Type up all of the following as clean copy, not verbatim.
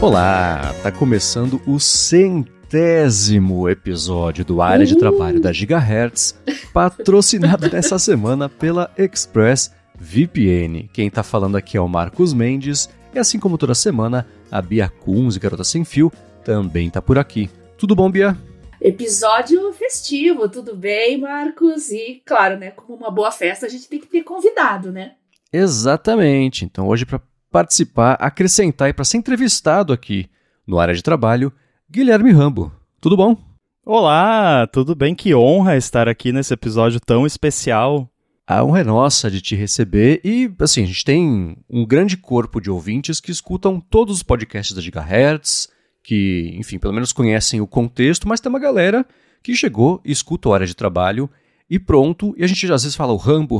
Olá, tá começando o 100º episódio do Área de Trabalho da Gigahertz, patrocinado nessa semana pela ExpressVPN. Quem tá falando aqui é o Marcos Mendes, e assim como toda semana, a Bia Kunz, Garota Sem Fio, também tá por aqui. Tudo bom, Bia? Episódio festivo, tudo bem, Marcos? E, claro, né, como uma boa festa, a gente tem que ter convidado, né? Exatamente. Então, hoje, para participar, acrescentar e para ser entrevistado aqui no Área de Trabalho, Guilherme Rambo. Tudo bom? Olá, tudo bem? Que honra estar aqui nesse episódio tão especial. A honra é nossa de te receber e, assim, a gente tem um grande corpo de ouvintes que escutam todos os podcasts da Gigahertz, que, enfim, pelo menos conhecem o contexto, mas tem uma galera que chegou e escuta o Área de Trabalho e pronto, e a gente às vezes fala o Rambo,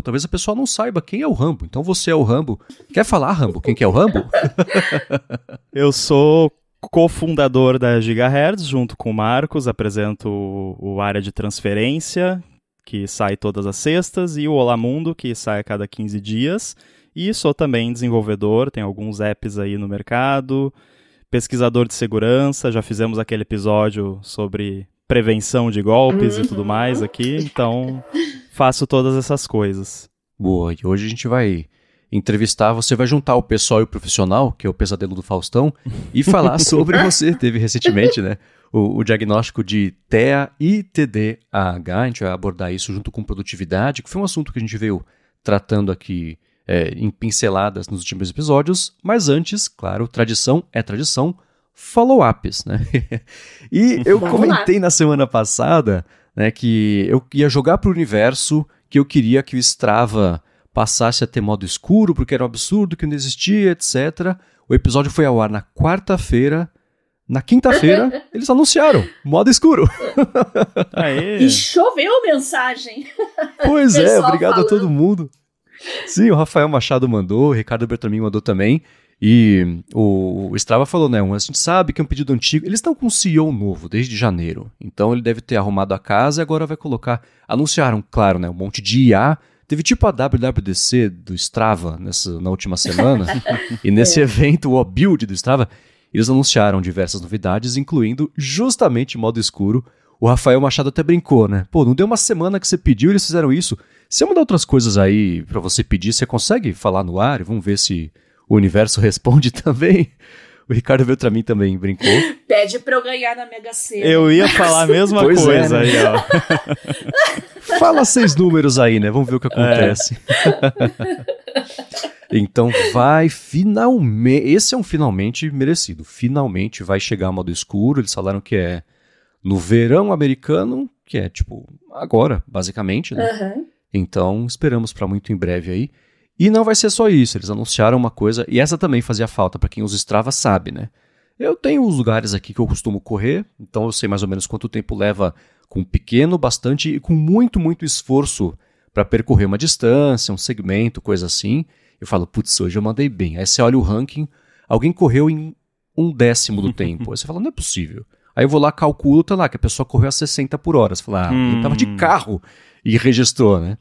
talvez a pessoa não saiba quem é o Rambo, então você é o Rambo. Quer falar, Rambo, quem que é o Rambo? Eu sou cofundador da Gigahertz, junto com o Marcos, apresento o Área de Transferência, que sai todas as sextas, e o Olá Mundo, que sai a cada 15 dias, e sou também desenvolvedor, tem alguns apps aí no mercado, pesquisador de segurança, já fizemos aquele episódio sobre prevenção de golpes e tudo mais aqui, então faço todas essas coisas. Boa, e hoje a gente vai entrevistar, você vai juntar o pessoal e o profissional, que é o pesadelo do Faustão, e falar sobre você, teve recentemente, né, o diagnóstico de TEA e TDAH, a gente vai abordar isso junto com produtividade, que foi um assunto que a gente veio tratando aqui em pinceladas nos últimos episódios, mas antes, claro, tradição é tradição, follow-ups, né? E eu comentei na semana passada, né, que eu ia jogar para o universo, que eu queria que o Strava passasse a ter modo escuro, porque era um absurdo, que não existia, etc. O episódio foi ao ar na quarta-feira. Na quinta-feira, eles anunciaram modo escuro. Aê. E choveu mensagem. Pois é, obrigado falando. A todo mundo. Sim, o Rafael Machado mandou, o Ricardo Bertramin mandou também. E o Strava falou, né, a gente sabe que é um pedido antigo, eles estão com um CEO novo desde janeiro, então ele deve ter arrumado a casa e agora vai colocar, anunciaram, claro, né, um monte de IA, teve tipo a WWDC do Strava na última semana, e nesse evento, o Build do Strava, eles anunciaram diversas novidades, incluindo justamente modo escuro. O Rafael Machado até brincou, né, pô, não deu uma semana que você pediu e eles fizeram isso, se eu mandar outras coisas aí pra você pedir, você consegue falar no ar? Vamos ver se o universo responde também. O Ricardo Beltramin também brincou. Pede pra eu ganhar na Mega Sena. Eu ia falar a mesma coisa aí, ó. Fala 6 números aí, né? Vamos ver o que acontece. Então vai finalmente... Esse é um finalmente merecido. Finalmente vai chegar o modo escuro. Eles falaram que é no verão americano, que é tipo agora, basicamente, né? Uhum. Então esperamos para muito em breve aí. E não vai ser só isso, eles anunciaram uma coisa, e essa também fazia falta, para quem usa Strava sabe, né? Eu tenho os lugares aqui que eu costumo correr, então eu sei mais ou menos quanto tempo leva com pequeno, bastante e com muito, muito esforço para percorrer uma distância, um segmento, coisa assim. Eu falo, putz, hoje eu mandei bem. Aí você olha o ranking, alguém correu em 1/10 do tempo. Aí você fala, não é possível. Aí eu vou lá, calculo, tá lá, que a pessoa correu a 60 por hora. Você fala, ele tava de carro e registrou, né?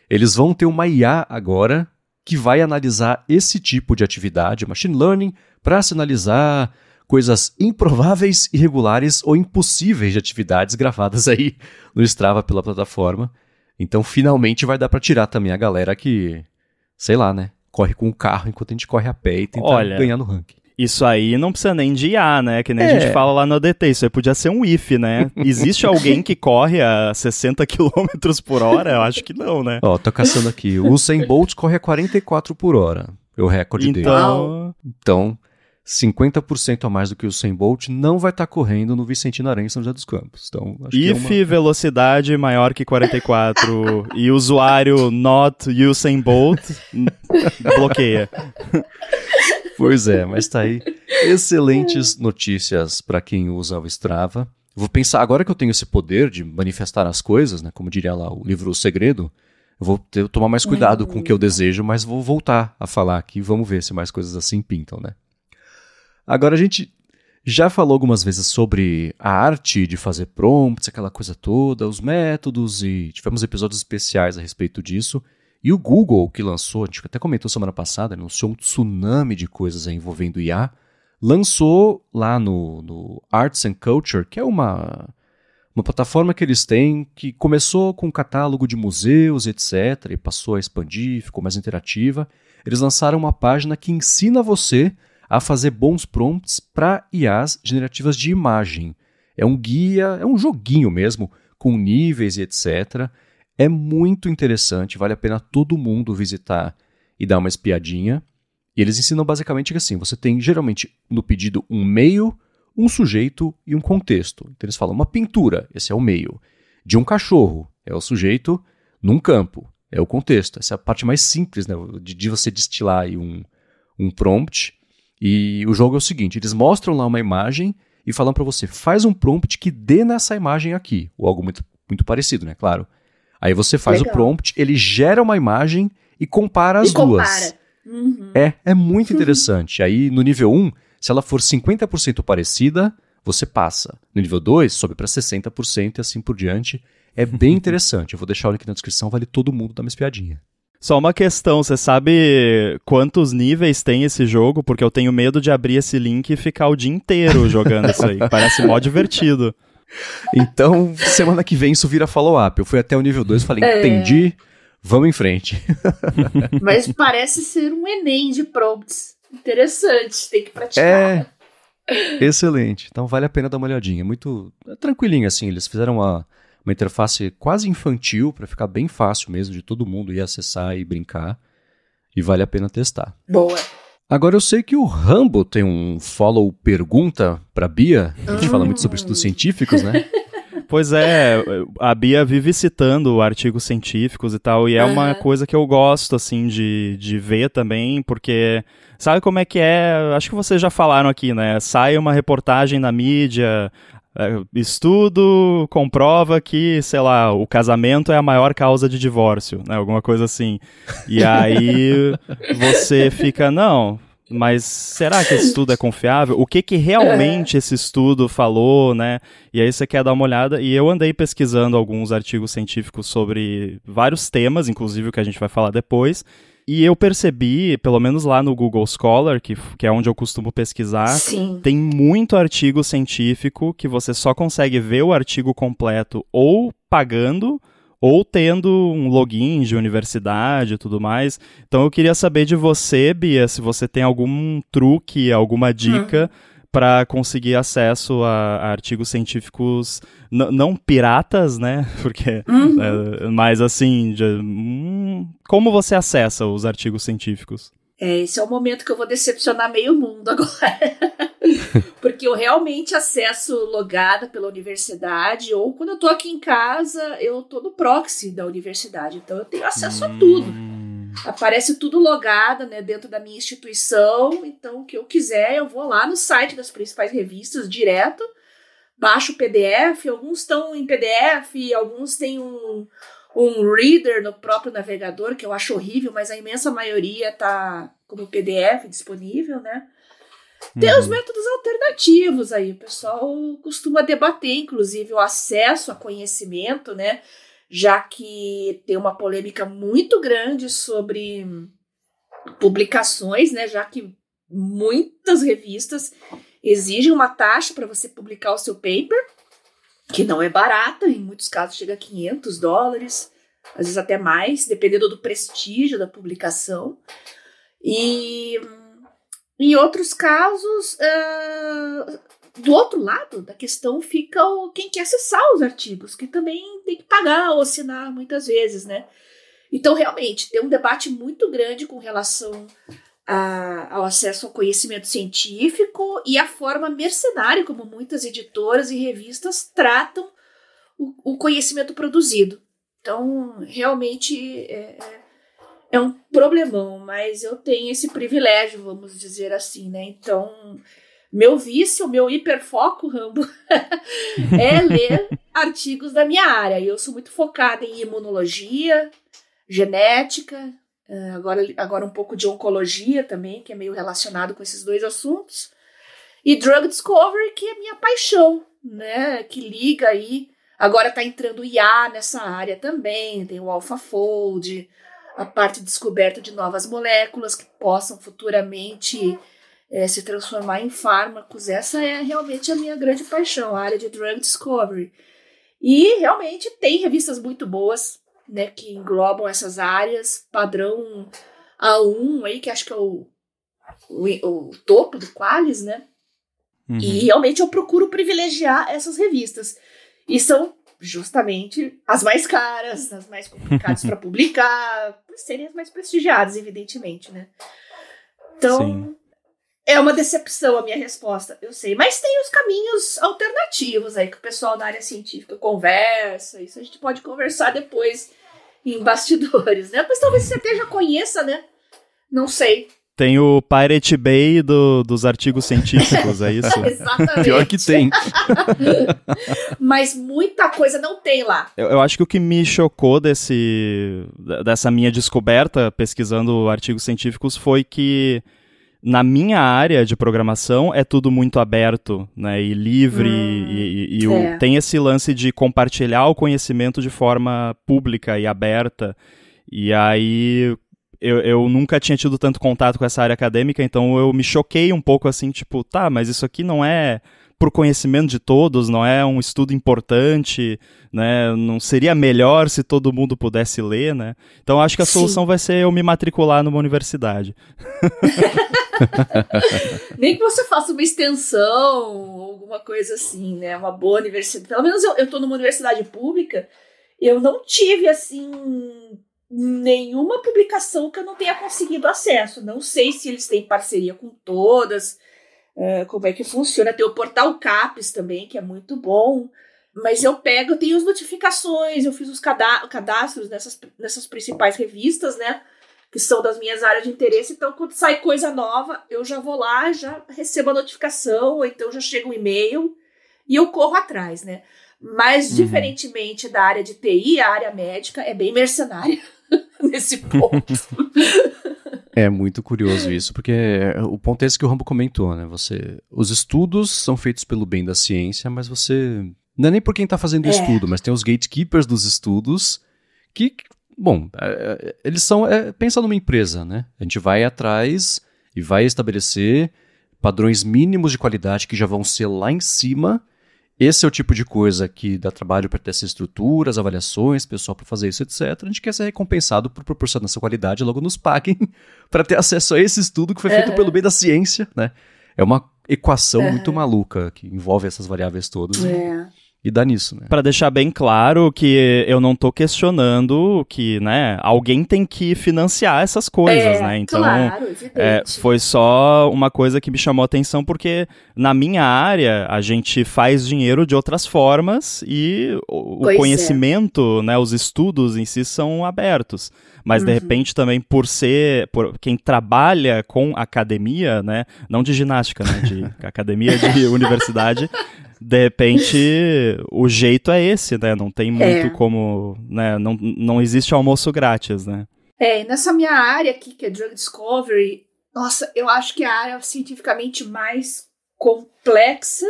Eles vão ter uma IA agora que vai analisar esse tipo de atividade, machine learning, para sinalizar coisas improváveis, irregulares ou impossíveis de atividades gravadas aí no Strava pela plataforma. Então, finalmente vai dar para tirar também a galera que, sei lá, né, corre com o carro enquanto a gente corre a pé e tenta ganhar no ranking. Isso aí não precisa nem de IA, né? Que nem a gente fala lá no ADT. Isso aí podia ser um if, né? Existe alguém que corre a 60 km por hora? Eu acho que não, né? Ó, tô caçando aqui. O Usain Bolt corre a 44 por hora. É o recorde dele. Então, 50% a mais do que o Usain Bolt não vai estar correndo no Vicentino Aranha em São José dos Campos. Então, acho que velocidade maior que 44 e usuário not Usain Bolt, bloqueia. Pois é, mas tá aí. Excelentes notícias para quem usa o Strava. Vou pensar, agora que eu tenho esse poder de manifestar as coisas, né, como diria lá o livro O Segredo, eu vou tomar mais cuidado com o que eu desejo, mas vou voltar a falar aqui, vamos ver se mais coisas assim pintam, né? Agora a gente já falou algumas vezes sobre a arte de fazer prompts, aquela coisa toda, os métodos, e tivemos episódios especiais a respeito disso. E o Google, que lançou, a gente até comentou semana passada, anunciou um tsunami de coisas aí envolvendo IA, lançou lá no Arts and Culture, que é uma plataforma que eles têm, que começou com um catálogo de museus, etc., e passou a expandir, ficou mais interativa. Eles lançaram uma página que ensina você a fazer bons prompts para IAs generativas de imagem. É um guia, é um joguinho mesmo, com níveis e etc. É muito interessante, vale a pena todo mundo visitar e dar uma espiadinha. E eles ensinam basicamente que assim, você tem geralmente no pedido um meio, um sujeito e um contexto. Então eles falam uma pintura, esse é o meio. De um cachorro, é o sujeito num campo, é o contexto. Essa é a parte mais simples, né, de você destilar aí um prompt. E o jogo é o seguinte, eles mostram lá uma imagem e falam para você, faz um prompt que dê nessa imagem aqui. Ou algo muito, muito parecido, né, claro. Aí você faz o prompt, ele gera uma imagem e compara as duas. Uhum. É muito interessante. Aí no nível 1, se ela for 50% parecida, você passa. No nível 2, sobe para 60% e assim por diante. É bem interessante. Eu vou deixar o link na descrição, vale todo mundo dar uma espiadinha. Só uma questão, você sabe quantos níveis tem esse jogo? Porque eu tenho medo de abrir esse link e ficar o dia inteiro jogando isso aí. Parece mó divertido. Então, semana que vem isso vira follow-up. Eu fui até o nível 2 e falei, entendi, vamos em frente. Mas parece ser um Enem de prompts. Interessante, tem que praticar. Excelente. Então vale a pena dar uma olhadinha. Muito tranquilinho assim, eles fizeram uma interface quase infantil para ficar bem fácil mesmo de todo mundo ir acessar e brincar. E vale a pena testar. Boa. Agora eu sei que o Rambo tem um follow pergunta pra Bia. A gente fala muito sobre estudos científicos, né? Pois é, a Bia vive citando artigos científicos e tal, e é uma coisa que eu gosto, assim, de ver também, porque sabe como é que é? Acho que vocês já falaram aqui, né? Sai uma reportagem na mídia, estudo comprova que, sei lá, o casamento é a maior causa de divórcio, né? Alguma coisa assim. E aí você fica, não, mas será que esse estudo é confiável? O que realmente esse estudo falou, né? E aí você quer dar uma olhada. E eu andei pesquisando alguns artigos científicos sobre vários temas, inclusive o que a gente vai falar depois. E eu percebi, pelo menos lá no Google Scholar, que é onde eu costumo pesquisar, Sim. Tem muito artigo científico que você só consegue ver o artigo completo ou pagando, ou tendo um login de universidade e tudo mais. Então eu queria saber de você, Bia, se você tem algum truque, alguma dica para conseguir acesso a artigos científicos não piratas, né? Porque, mas assim, como você acessa os artigos científicos? Esse é o momento que eu vou decepcionar meio mundo agora. Porque eu realmente acesso logada pela universidade, ou quando eu tô aqui em casa, eu tô no proxy da universidade, então eu tenho acesso a tudo. Aparece tudo logado, né, dentro da minha instituição, então o que eu quiser, eu vou lá no site das principais revistas direto, baixo o PDF, alguns estão em PDF, alguns têm um reader no próprio navegador, que eu acho horrível, mas a imensa maioria tá como PDF disponível, né? Tem os métodos alternativos aí, o pessoal costuma debater, inclusive, o acesso a conhecimento, né? Já que tem uma polêmica muito grande sobre publicações, né? Já que muitas revistas exigem uma taxa para você publicar o seu paper, que não é barata, em muitos casos chega a $500, às vezes até mais, dependendo do prestígio da publicação. E em outros casos, do outro lado da questão fica quem quer acessar os artigos, que também tem que pagar ou assinar muitas vezes, né? Então, realmente, tem um debate muito grande com relação ao acesso ao conhecimento científico e a forma mercenária como muitas editoras e revistas tratam o conhecimento produzido. Então, realmente é um problemão, mas eu tenho esse privilégio, vamos dizer assim, né? Então, meu vício, meu hiperfoco, Rambo, é ler artigos da minha área. Eu sou muito focada em imunologia, genética, agora um pouco de oncologia também, que é meio relacionado com esses dois assuntos, e drug discovery, que é minha paixão, né? Que liga aí, agora está entrando IA nessa área também, tem o AlphaFold, a parte de descoberta de novas moléculas que possam futuramente se transformar em fármacos. Essa é realmente a minha grande paixão, a área de drug discovery. E realmente tem revistas muito boas, né, que englobam essas áreas, padrão A1 aí, que acho que é o topo do Qualis, né? E realmente eu procuro privilegiar essas revistas. E são justamente as mais caras, as mais complicadas para publicar, por serem as mais prestigiadas, evidentemente, né? Então, sim, é uma decepção a minha resposta, eu sei. Mas tem os caminhos alternativos aí que o pessoal da área científica conversa. Isso a gente pode conversar depois em bastidores, né? Mas talvez você até já conheça, né? Não sei. Tem o Pirate Bay dos artigos científicos, é isso? Exatamente. Pior que tem. Mas muita coisa não tem lá. Eu acho que o que me chocou dessa minha descoberta pesquisando artigos científicos foi que na minha área de programação é tudo muito aberto, né, e livre, tem esse lance de compartilhar o conhecimento de forma pública e aberta, e aí eu nunca tinha tido tanto contato com essa área acadêmica, então eu me choquei um pouco assim, tipo, tá, mas isso aqui não é por conhecimento de todos, não é um estudo importante, né, não seria melhor se todo mundo pudesse ler, né, então acho que a solução vai ser eu me matricular numa universidade. Nem que você faça uma extensão, alguma coisa assim, né, uma boa universidade, pelo menos eu tô numa universidade pública, eu não tive, assim, nenhuma publicação que eu não tenha conseguido acesso. Não sei se eles têm parceria com todas, como é que funciona. Tem o portal CAPES também, que é muito bom, mas eu tenho as notificações, eu fiz os cadastros nessas principais revistas, né, que são das minhas áreas de interesse, então quando sai coisa nova, eu já vou lá, já recebo a notificação, ou então já chega um e-mail, e eu corro atrás, né. Mas, diferentemente da área de TI, a área médica é bem mercenária nesse ponto. É muito curioso isso, porque o ponto é esse que o Rambo comentou, né? Os estudos são feitos pelo bem da ciência, mas você... Não é nem por quem está fazendo o estudo, mas tem os gatekeepers dos estudos que, bom, eles são... pensa numa empresa, né? A gente vai atrás e vai estabelecer padrões mínimos de qualidade que já vão ser lá em cima. Esse é o tipo de coisa que dá trabalho para ter essas estruturas, avaliações, pessoal para fazer isso, etc. A gente quer ser recompensado por proporcionar essa qualidade, logo nos paguem para ter acesso a esse estudo que foi feito pelo bem da ciência, né? É uma equação muito maluca que envolve essas variáveis todas e dá nisso, né? Para deixar bem claro que eu não tô questionando que, né, alguém tem que financiar essas coisas, né? Então, claro, foi só uma coisa que me chamou a atenção porque na minha área a gente faz dinheiro de outras formas e o conhecimento, né, os estudos em si são abertos. Mas, de repente, também por quem trabalha com academia, né, não de ginástica, né, de academia de universidade, de repente, o jeito é esse, né, não tem muito como, né, não existe almoço grátis, né. E nessa minha área aqui, que é Drug Discovery, nossa, eu acho que é a área cientificamente mais complexa,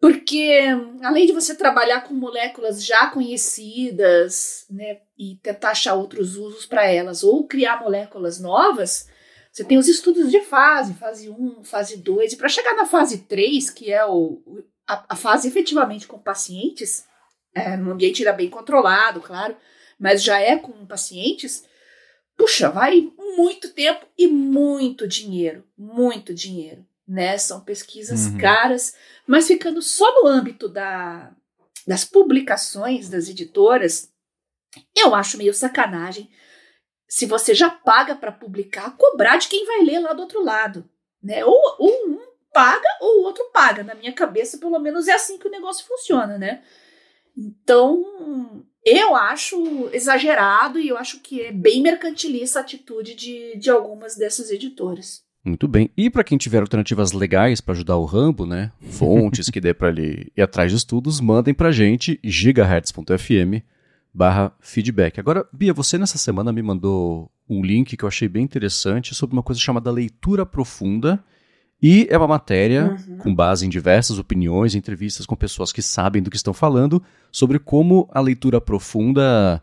porque além de você trabalhar com moléculas já conhecidas, né, e tentar achar outros usos para elas, ou criar moléculas novas, você tem os estudos de fase 1, fase 2, e para chegar na fase 3, que é a fase efetivamente com pacientes, num ambiente ainda bem controlado, claro, mas já é com pacientes, puxa, vai muito tempo e muito dinheiro, né? São pesquisas caras, mas ficando só no âmbito das publicações das editoras, eu acho meio sacanagem, se você já paga para publicar, cobrar de quem vai ler lá do outro lado, né? Ou um paga ou o outro paga. Na minha cabeça, pelo menos, é assim que o negócio funciona, né? Então, eu acho exagerado e eu acho que é bem mercantilista a atitude de algumas dessas editoras. Muito bem. E para quem tiver alternativas legais para ajudar o Rambo, né? Fontes que dê para ele ir atrás de estudos, mandem pra gente gigahertz.fm/feedback. Agora, Bia, você nessa semana me mandou um link que eu achei bem interessante sobre uma coisa chamada leitura profunda. E é uma matéria com base em diversas opiniões, entrevistas com pessoas que sabem do que estão falando, sobre como a leitura profunda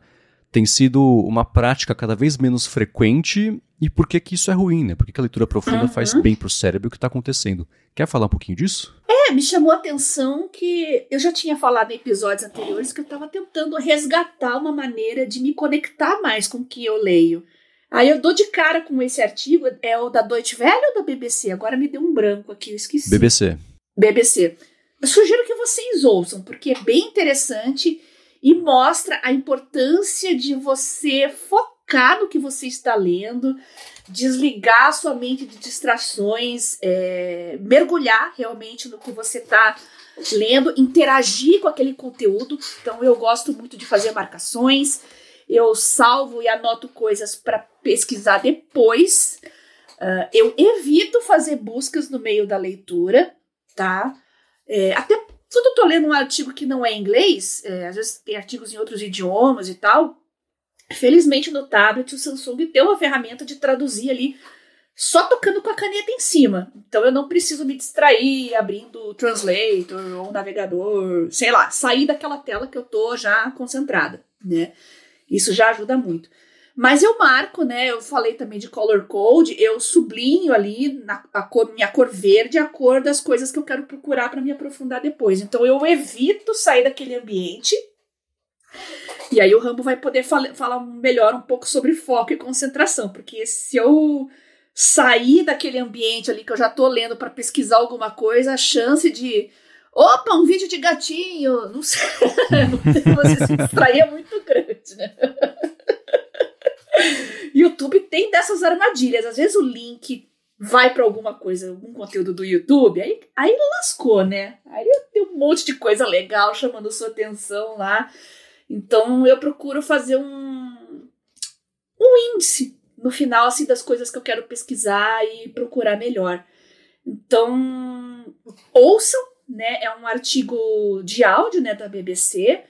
tem sido uma prática cada vez menos frequente e por que isso é ruim, né? Por que a leitura profunda faz bem pro cérebro o que está acontecendo? Quer falar um pouquinho disso? Me chamou a atenção que eu já tinha falado em episódios anteriores que eu estava tentando resgatar uma maneira de me conectar mais com o que eu leio. Aí eu dou de cara com esse artigo, é o da Deutsche Welle ou da BBC? Agora me deu um branco aqui, eu esqueci. BBC. Eu sugiro que vocês ouçam, porque é bem interessante e mostra a importância de você focar no que você está lendo, desligar a sua mente de distrações, mergulhar realmente no que você está lendo, interagir com aquele conteúdo. Então eu gosto muito de fazer marcações, eu salvo e anoto coisas para pesquisar depois. Eu evito fazer buscas no meio da leitura, tá? Até quando eu tô lendo um artigo que não é em inglês, às vezes tem artigos em outros idiomas e tal, felizmente no tablet o Samsung tem uma ferramenta de traduzir ali só tocando com a caneta em cima. Então eu não preciso me distrair abrindo o Translator ou o navegador, sei lá, sair daquela tela que eu tô já concentrada, né? Isso já ajuda muito. Mas eu marco, né? Eu falei também de color code, eu sublinho ali minha cor verde, a cor das coisas que eu quero procurar para me aprofundar depois. Então eu evito sair daquele ambiente. E aí o Rambo vai poder falar melhor um pouco sobre foco e concentração, porque se eu sair daquele ambiente ali que eu já tô lendo para pesquisar alguma coisa, a chance de opa, um vídeo de gatinho, não sei, você se distrair é muito grande, né? YouTube tem dessas armadilhas. Às vezes o link vai para alguma coisa, algum conteúdo do YouTube, aí lascou, né? Aí tem um monte de coisa legal chamando sua atenção lá. Então eu procuro fazer um índice no final assim, das coisas que eu quero pesquisar e procurar melhor. Então, ouçam, né? É um artigo de áudio, né, da BBC,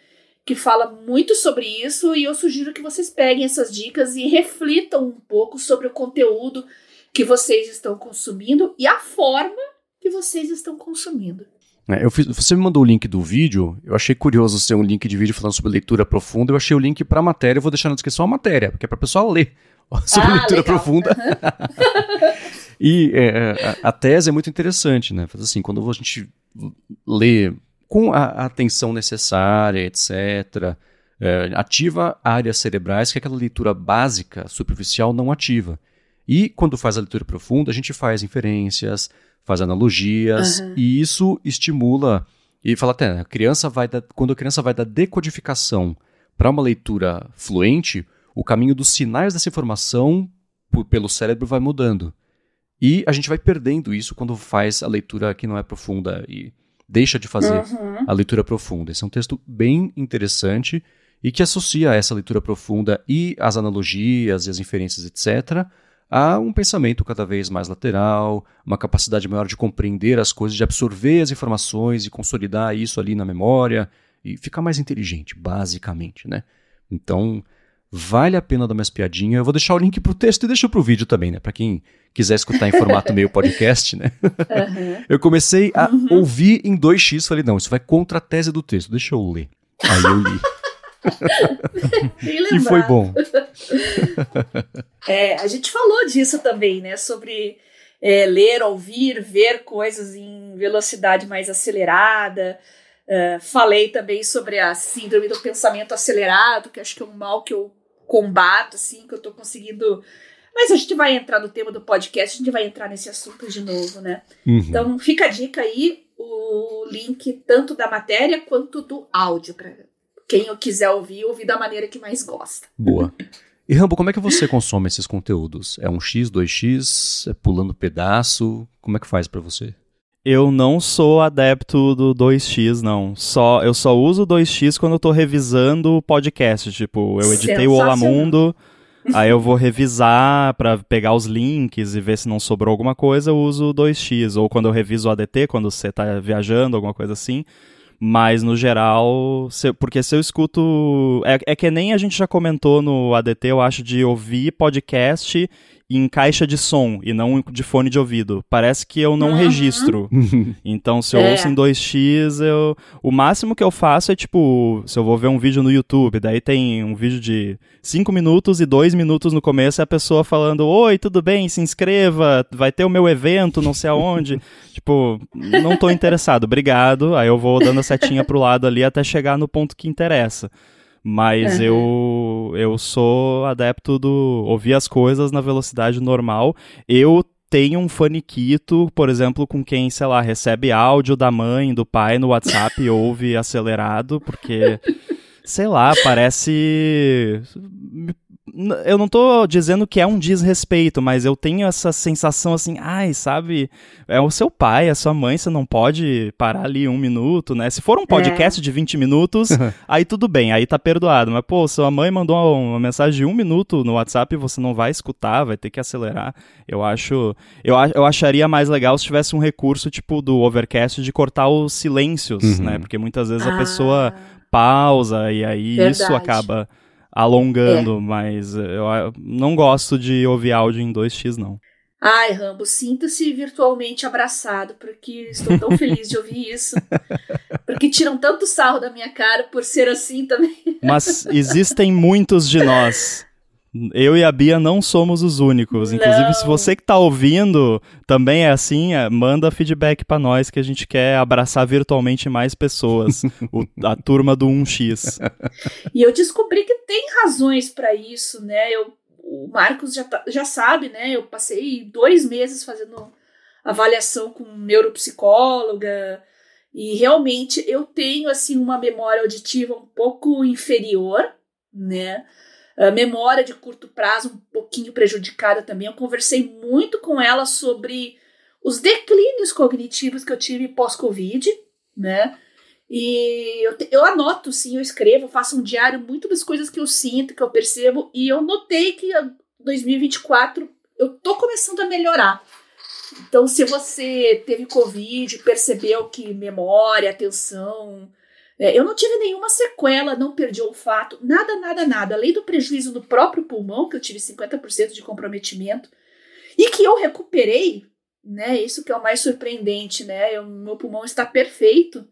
que fala muito sobre isso, e eu sugiro que vocês peguem essas dicas e reflitam um pouco sobre o conteúdo que vocês estão consumindo e a forma que vocês estão consumindo. Você me mandou o link do vídeo, eu achei curioso ser um link de vídeo falando sobre leitura profunda, eu achei o link para a matéria, eu vou deixar na descrição a matéria, porque é para o pessoal ler sobre leitura profunda. E a tese é muito interessante, né? Faz assim, quando a gente lê com a atenção necessária, etc., ativa áreas cerebrais que aquela leitura básica, superficial, não ativa. E quando faz a leitura profunda, a gente faz inferências, faz analogias, e isso estimula, e fala até, quando a criança vai da decodificação para uma leitura fluente, o caminho dos sinais dessa informação pelo cérebro vai mudando. E a gente vai perdendo isso quando faz a leitura que não é profunda e deixa de fazer a leitura profunda. Esse é um texto bem interessante e que associa essa leitura profunda e as analogias e as inferências, etc., a um pensamento cada vez mais lateral, uma capacidade maior de compreender as coisas, de absorver as informações e consolidar isso ali na memória e ficar mais inteligente, basicamente, né? Então, vale a pena dar uma espiadinha. Eu vou deixar o link pro texto e deixo pro vídeo também, né? Para quem quiser escutar em formato meio podcast, né? Eu comecei a ouvir em 2x, falei, não, isso vai contra a tese do texto, deixa eu ler. Aí eu li. E foi bom. A gente falou disso também, né? Sobre ler, ouvir, ver coisas em velocidade mais acelerada. Falei também sobre a síndrome do pensamento acelerado, que acho que é um mal que eu combato, assim, que eu tô conseguindo. Mas a gente vai entrar no tema do podcast, a gente vai entrar nesse assunto de novo, né? Então fica a dica aí, o link tanto da matéria quanto do áudio, para quem quiser ouvir da maneira que mais gosta. Boa. E Rambo, como é que você consome esses conteúdos? É 1x, 2x? É pulando pedaço? Como é que faz pra você? Eu não sou adepto do 2x, não. Eu só uso o 2x quando eu tô revisando o podcast. Tipo, eu editei o Olá Mundo, aí eu vou revisar pra pegar os links e ver se não sobrou alguma coisa, eu uso o 2x. Ou quando eu reviso o ADT, quando você tá viajando, alguma coisa assim. Mas, no geral, porque se eu escuto... É que nem a gente já comentou no ADT, eu acho, de ouvir podcast em caixa de som e não de fone de ouvido. Parece que eu não registro. Então, se eu ouço em 2x, o máximo que eu faço é, tipo, se eu vou ver um vídeo no YouTube, daí tem um vídeo de 5 minutos e 2 minutos no começo, é a pessoa falando, oi, tudo bem, se inscreva, vai ter o meu evento, não sei aonde. Tipo, não tô interessado, obrigado. Aí eu vou dando a setinha pro lado ali até chegar no ponto que interessa. Mas eu sou adepto do ouvir as coisas na velocidade normal. Eu tenho um faniquito, por exemplo, com quem, sei lá, recebe áudio da mãe, do pai no WhatsApp e ouve acelerado, porque, sei lá, parece... Eu não tô dizendo que é um desrespeito, mas eu tenho essa sensação assim, ai, sabe, é o seu pai, a sua mãe, você não pode parar ali 1 minuto, né? Se for um podcast de 20 minutos, aí tudo bem, aí tá perdoado. Mas, pô, sua mãe mandou uma mensagem de 1 minuto no WhatsApp e você não vai escutar, vai ter que acelerar. Eu acharia mais legal se tivesse um recurso, tipo, do Overcast de cortar os silêncios, né? Porque muitas vezes a pessoa pausa e aí isso acaba... alongando, mas eu não gosto de ouvir áudio em 2x, não. Ai, Rambo, sinta-se virtualmente abraçado, porque estou tão feliz de ouvir isso. Porque tiram tanto sarro da minha cara por ser assim também. Mas existem muitos de nós. Eu e a Bia não somos os únicos. Inclusive, se você que tá ouvindo também é assim, manda feedback pra nós que a gente quer abraçar virtualmente mais pessoas. A turma do 1x. E eu descobri que tem razões pra isso, né? O Marcos já sabe, né? Eu passei 2 meses fazendo avaliação com neuropsicóloga e realmente eu tenho, assim, uma memória auditiva um pouco inferior, né? A memória de curto prazo um pouquinho prejudicada também. Eu conversei muito com ela sobre os declínios cognitivos que eu tive pós-Covid, né? E eu anoto, sim, eu escrevo, eu faço um diário muito das coisas que eu sinto, que eu percebo, e eu notei que em 2024 eu tô começando a melhorar. Então, se você teve Covid, percebeu que memória, atenção... eu não tive nenhuma sequela, não perdi o olfato, nada. Além do prejuízo no próprio pulmão, que eu tive 50% de comprometimento, e que eu recuperei, né? Isso que é o mais surpreendente, né? Meu pulmão está perfeito.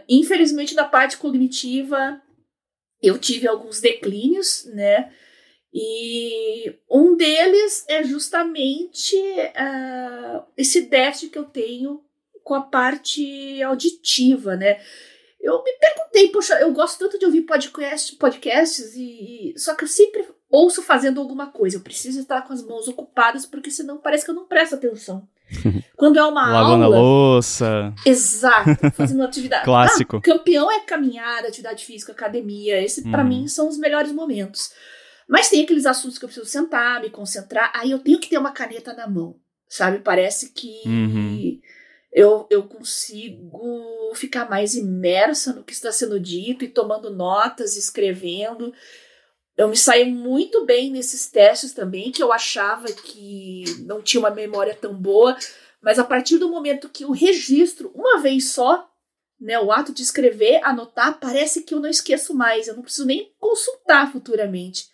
Infelizmente, na parte cognitiva, eu tive alguns declínios, né? E um deles é justamente esse déficit que eu tenho com a parte auditiva, né? Eu me perguntei, poxa, eu gosto tanto de ouvir podcasts, só que eu sempre ouço fazendo alguma coisa. Eu preciso estar com as mãos ocupadas, porque senão parece que eu não presto atenção. Quando é uma lavando aula... a louça. Exato, fazendo atividade. Clássico. Campeão é caminhada, atividade física, academia. Esse, pra mim, são os melhores momentos. Mas tem aqueles assuntos que eu preciso sentar, me concentrar. Aí eu tenho que ter uma caneta na mão, sabe? Parece que... Eu consigo ficar mais imersa no que está sendo dito e tomando notas, escrevendo. Eu me saí muito bem nesses testes também, que eu achava que não tinha uma memória tão boa, mas a partir do momento que eu registro uma vez só, né, o ato de escrever, anotar, parece que eu não esqueço mais, eu não preciso nem consultar futuramente.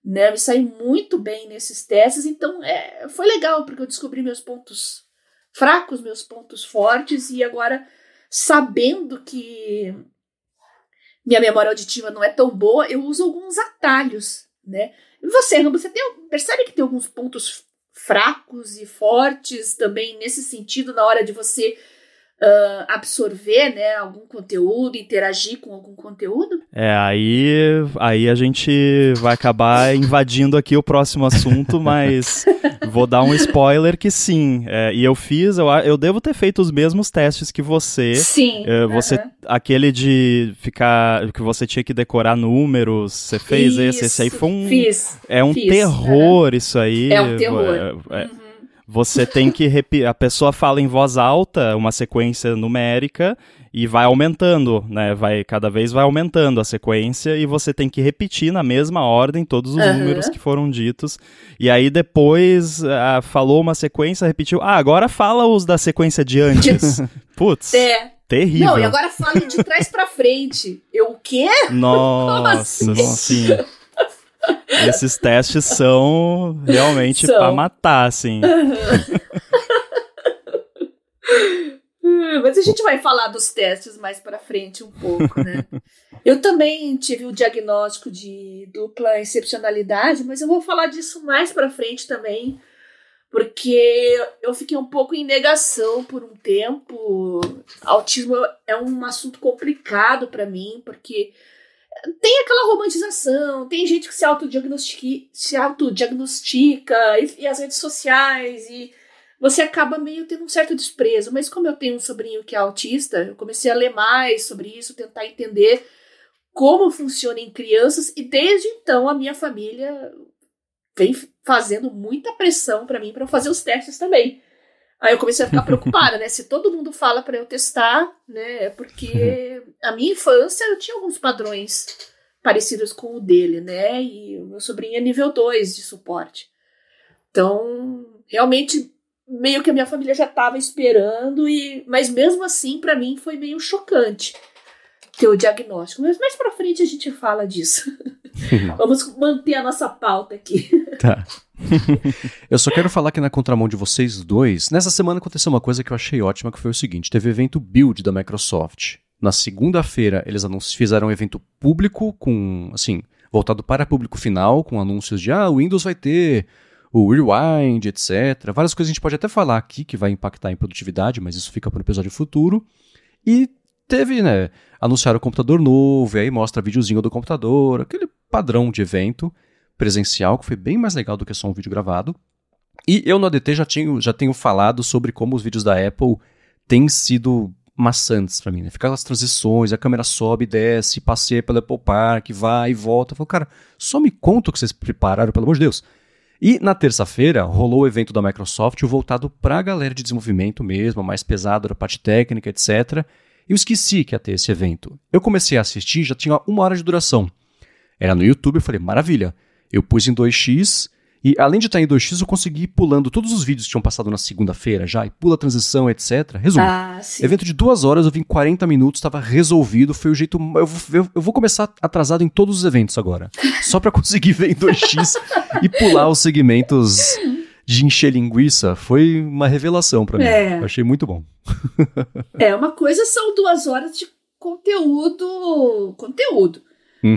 Né? Eu me saí muito bem nesses testes, então foi legal, porque eu descobri meus pontos fracos, meus pontos fortes, e agora, sabendo que minha memória auditiva não é tão boa, eu uso alguns atalhos, né? E você, Rambo, percebe que tem alguns pontos fracos e fortes também nesse sentido, na hora de você absorver, né, algum conteúdo, interagir com algum conteúdo? Aí a gente vai acabar invadindo aqui o próximo assunto, mas vou dar um spoiler que sim. E eu devo ter feito os mesmos testes que você. Sim. Aquele de ficar, que você tinha que decorar números, você fez esse aí foi um... Fiz. Terror isso aí. É um terror. Você tem que repetir, a pessoa fala em voz alta uma sequência numérica e vai aumentando, né? Cada vez vai aumentando a sequência e você tem que repetir na mesma ordem todos os números que foram ditos. E aí depois falou uma sequência, repetiu, agora fala os da sequência de antes. Putz, terrível. Não, e agora fala de trás pra frente. O quê? Nossa, sim. Esses testes são realmente pra matar, assim. Mas a gente vai falar dos testes mais pra frente um pouco, né? Eu também tive o diagnóstico de dupla excepcionalidade, mas eu vou falar disso mais pra frente também, porque eu fiquei um pouco em negação por um tempo. Autismo é um assunto complicado pra mim, porque tem aquela romantização, tem gente que se autodiagnostica e as redes sociais, e você acaba meio tendo um certo desprezo. Mas como eu tenho um sobrinho que é autista, eu comecei a ler mais sobre isso, tentar entender como funciona em crianças, e desde então a minha família vem fazendo muita pressão pra mim pra eu fazer os testes também. Aí eu comecei a ficar preocupada, né? Se todo mundo fala pra eu testar, né? É porque a minha infância eu tinha alguns padrões parecidos com o dele, né? E o meu sobrinho é nível 2 de suporte. Então, realmente, meio que a minha família já estava esperando, mas mesmo assim, pra mim, foi meio chocante ter o diagnóstico. Mas mais pra frente a gente fala disso. Vamos manter a nossa pauta aqui. Tá. Eu só quero falar que na contramão de vocês dois, nessa semana aconteceu uma coisa que eu achei ótima, que foi o seguinte: teve o evento Build da Microsoft. Na segunda-feira, eles fizeram um evento público, voltado para público final, com anúncios de o Windows vai ter o Rewind, etc. Várias coisas a gente pode até falar aqui que vai impactar em produtividade, mas isso fica para um episódio futuro. E teve, né, anunciaram o computador novo, e aí mostra videozinho do computador, aquele padrão de evento presencial, que foi bem mais legal do que só um vídeo gravado. E eu no ADT já tenho falado sobre como os vídeos da Apple têm sido maçantes pra mim, né? Ficar as transições, a câmera sobe e desce, passei pelo Apple Park, vai e volta. Eu falo, cara, só me conta o que vocês prepararam, pelo amor de Deus. E na terça-feira rolou o evento da Microsoft, voltado pra galera de desenvolvimento mesmo, mais pesado da parte técnica, etc. Eu esqueci que ia ter esse evento. Eu comecei a assistir, já tinha 1 hora de duração. Era no YouTube, eu falei, maravilha. Eu pus em 2x, e além de estar em 2x, eu consegui ir pulando todos os vídeos que tinham passado na segunda-feira já, e pula a transição, etc. Resumo, evento de 2 horas, eu vim em 40 minutos, estava resolvido, foi o jeito... Eu vou começar atrasado em todos os eventos agora, só para conseguir ver em 2x e pular os segmentos de encher linguiça. Foi uma revelação para mim, eu achei muito bom. Uma coisa são 2 horas de conteúdo.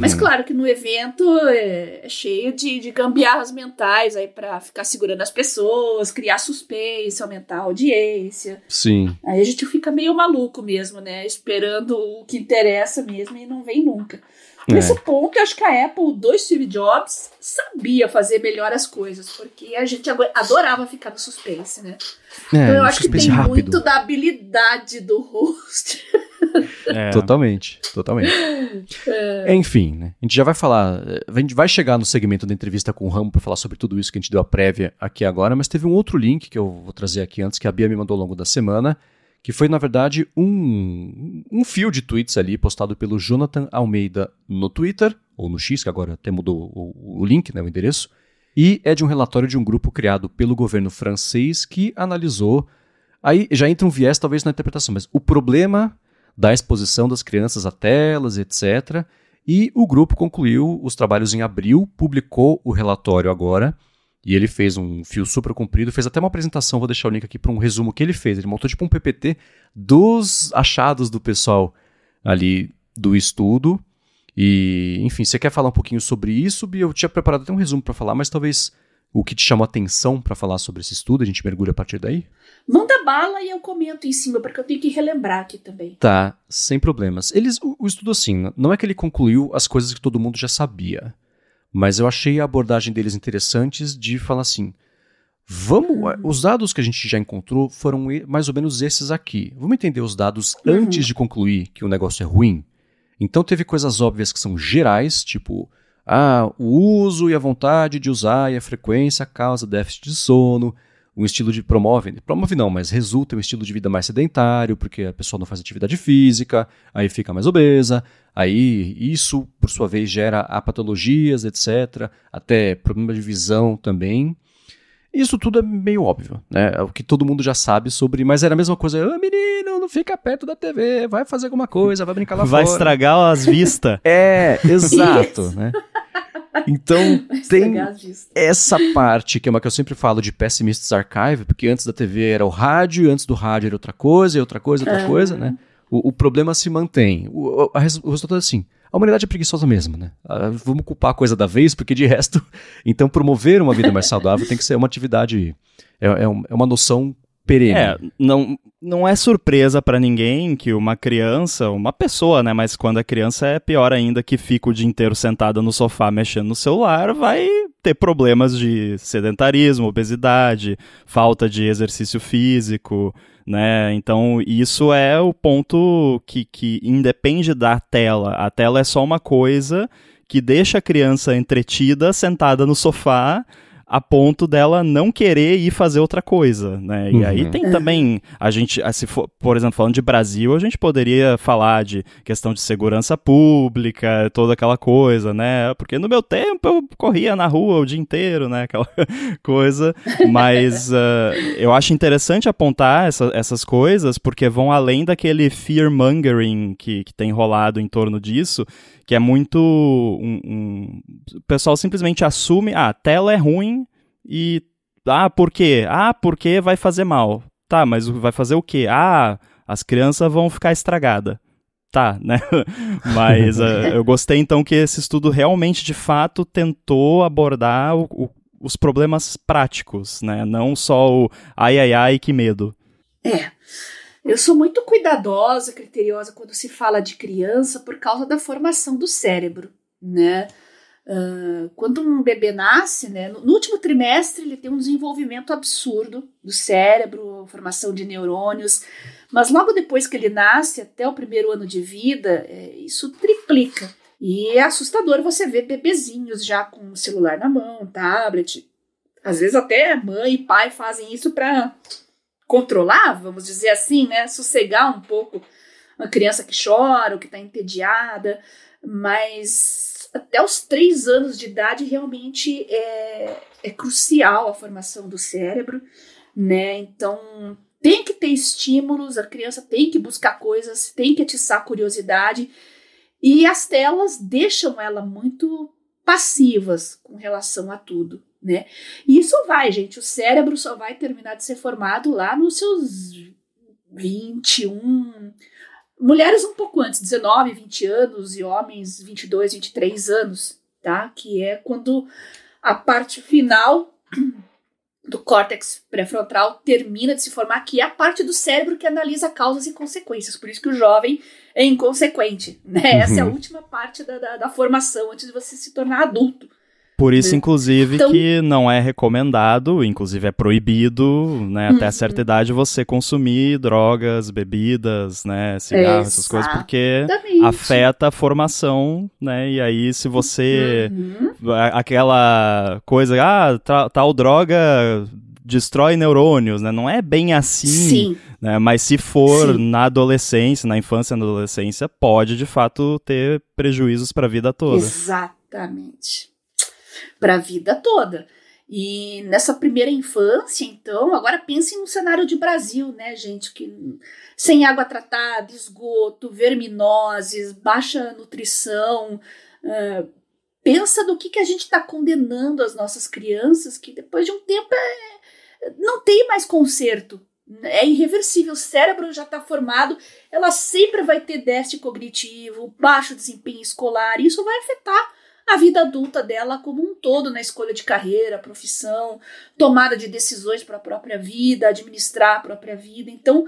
Mas claro que no evento é cheio de gambiarras mentais aí pra ficar segurando as pessoas, criar suspense, aumentar a audiência. Sim. Aí a gente fica meio maluco mesmo, né? Esperando o que interessa mesmo e não vem nunca. Nesse ponto, eu acho que a Apple do Steve Jobs sabia fazer melhor as coisas, porque a gente adorava ficar no suspense, né? Então eu acho que tem rápido. Muito da habilidade do host. Totalmente. Enfim, né? A gente já vai falar, a gente vai chegar no segmento da entrevista com o Ramo para falar sobre tudo isso que a gente deu a prévia aqui agora, mas teve um outro link que eu vou trazer aqui antes, que a Bia me mandou ao longo da semana, que foi, na verdade, um fio de tweets ali postado pelo Jonathan Almeida no Twitter, ou no X, que agora até mudou o link, né, o endereço, e é de um relatório de um grupo criado pelo governo francês que analisou, aí já entra um viés talvez na interpretação, mas o problema da exposição das crianças a telas, etc., e o grupo concluiu os trabalhos em abril, publicou o relatório agora, e ele fez um fio super comprido, fez até uma apresentação, vou deixar o link aqui para um resumo que ele fez. Ele montou tipo um PPT dos achados do pessoal ali do estudo. E, enfim, você quer falar um pouquinho sobre isso, Bia? Eu tinha preparado até um resumo para falar, mas talvez o que te chamou a atenção para falar sobre esse estudo, a gente mergulha a partir daí? Manda bala e eu comento em cima, porque eu tenho que relembrar aqui também. Tá, sem problemas. O estudo, assim, não é que ele concluiu as coisas que todo mundo já sabia, mas eu achei a abordagem deles interessantes de falar assim, os dados que a gente já encontrou foram mais ou menos esses aqui. Vamos entender os dados antes de concluir que o negócio é ruim? Então teve coisas óbvias que são gerais, tipo, o uso e a vontade de usar e a frequência causa déficit de sono, um estilo de promove não, mas resulta em um estilo de vida mais sedentário, porque a pessoa não faz atividade física, aí fica mais obesa, aí isso, por sua vez, gera patologias, etc., até problema de visão também. Isso tudo é meio óbvio, né? É o que todo mundo já sabe sobre, mas era a mesma coisa, menino, não fica perto da TV, vai fazer alguma coisa, vai brincar lá fora. Vai estragar as vistas. Exato, né? Então, tem disso. essa parte, que é uma que eu sempre falo de Pessimist's Archive, porque antes da TV era o rádio, e antes do rádio era outra coisa, né? O problema se mantém. O resultado é assim, a humanidade é preguiçosa mesmo, né? Vamos culpar a coisa da vez, porque de resto... Então, promover uma vida mais saudável tem que ser uma atividade... É uma noção perene. Não é surpresa pra ninguém que uma criança, uma pessoa, né, mas quando a criança é pior ainda, que fica o dia inteiro sentada no sofá mexendo no celular, vai ter problemas de sedentarismo, obesidade, falta de exercício físico, né? Então isso é o ponto que independe da tela. A tela é só uma coisa que deixa a criança entretida, sentada no sofá, a ponto dela não querer ir fazer outra coisa, né? E aí tem também, a gente, se for, por exemplo, falando de Brasil, a gente poderia falar de questão de segurança pública, toda aquela coisa, né? Porque no meu tempo eu corria na rua o dia inteiro, né? Aquela coisa. Mas eu acho interessante apontar essas coisas, porque vão além daquele fear-mongering que tem rolado em torno disso, que é muito... O pessoal simplesmente assume, a tela é ruim e... por quê? Porque vai fazer mal. Tá, mas vai fazer o quê? As crianças vão ficar estragadas. Tá, né? Mas eu gostei então que esse estudo realmente, de fato, tentou abordar os problemas práticos, né? Não só o ai, que medo. Eu sou muito cuidadosa, criteriosa quando se fala de criança por causa da formação do cérebro, né? Quando um bebê nasce, né, no último trimestre ele tem um desenvolvimento absurdo do cérebro, formação de neurônios, mas logo depois que ele nasce, até o primeiro ano de vida, isso triplica. E é assustador você ver bebezinhos já com celular na mão, tablet. Às vezes até mãe e pai fazem isso para controlar, vamos dizer assim, né? Sossegar um pouco uma criança que chora ou que está entediada, mas até os 3 anos de idade realmente é crucial a formação do cérebro, né? Então tem que ter estímulos, a criança tem que buscar coisas, tem que atiçar a curiosidade, e as telas deixam ela muito passivas com relação a tudo, né? E isso vai, gente, o cérebro só vai terminar de ser formado lá nos seus 21, mulheres um pouco antes, 19, 20 anos, e homens 22, 23 anos, tá? Que é quando a parte final do córtex pré-frontal termina de se formar, que é a parte do cérebro que analisa causas e consequências. Por isso que o jovem é inconsequente, né? Essa é a última parte da formação antes de você se tornar adulto. Por isso, inclusive, então, que não é recomendado, inclusive é proibido, né, até certa idade, você consumir drogas, bebidas, né, cigarros, essas coisas, porque afeta a formação, né, e aí se você... Aquela coisa, tal droga destrói neurônios, né, não é bem assim, sim, né, mas se for na adolescência, na infância e na adolescência, pode, de fato, ter prejuízos para a vida toda. Exatamente. Para a vida toda. E nessa primeira infância, então, agora pensem no cenário de Brasil, né, gente, que sem água tratada, esgoto, verminoses, baixa nutrição, pensa do que a gente está condenando as nossas crianças, que depois de um tempo não tem mais conserto, é irreversível, o cérebro já está formado, ela sempre vai ter déficit cognitivo, baixo desempenho escolar, e isso vai afetar a vida adulta dela como um todo, na escolha de carreira, profissão, tomada de decisões para a própria vida, administrar a própria vida. Então,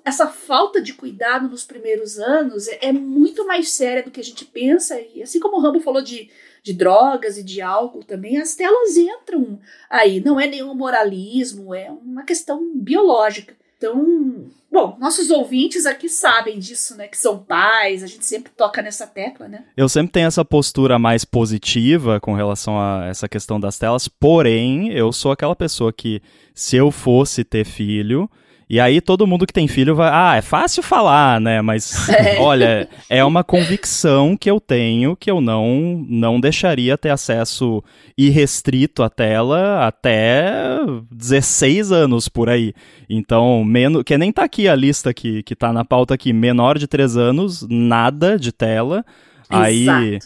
essa falta de cuidado nos primeiros anos é muito mais séria do que a gente pensa, e assim como o Rambo falou de drogas e de álcool também, as telas entram aí, não é nenhum moralismo, é uma questão biológica. Então, bom, nossos ouvintes aqui sabem disso, né, que são pais, a gente sempre toca nessa tecla, né? Eu sempre tenho essa postura mais positiva com relação a essa questão das telas, porém, eu sou aquela pessoa que, se eu fosse ter filho, e aí todo mundo que tem filho vai, é fácil falar, né, mas, olha, é uma convicção que eu tenho, que eu não deixaria ter acesso irrestrito à tela até 16 anos por aí. Então, que nem tá aqui a lista que tá na pauta aqui, menor de 3 anos, nada de tela. Exato. Aí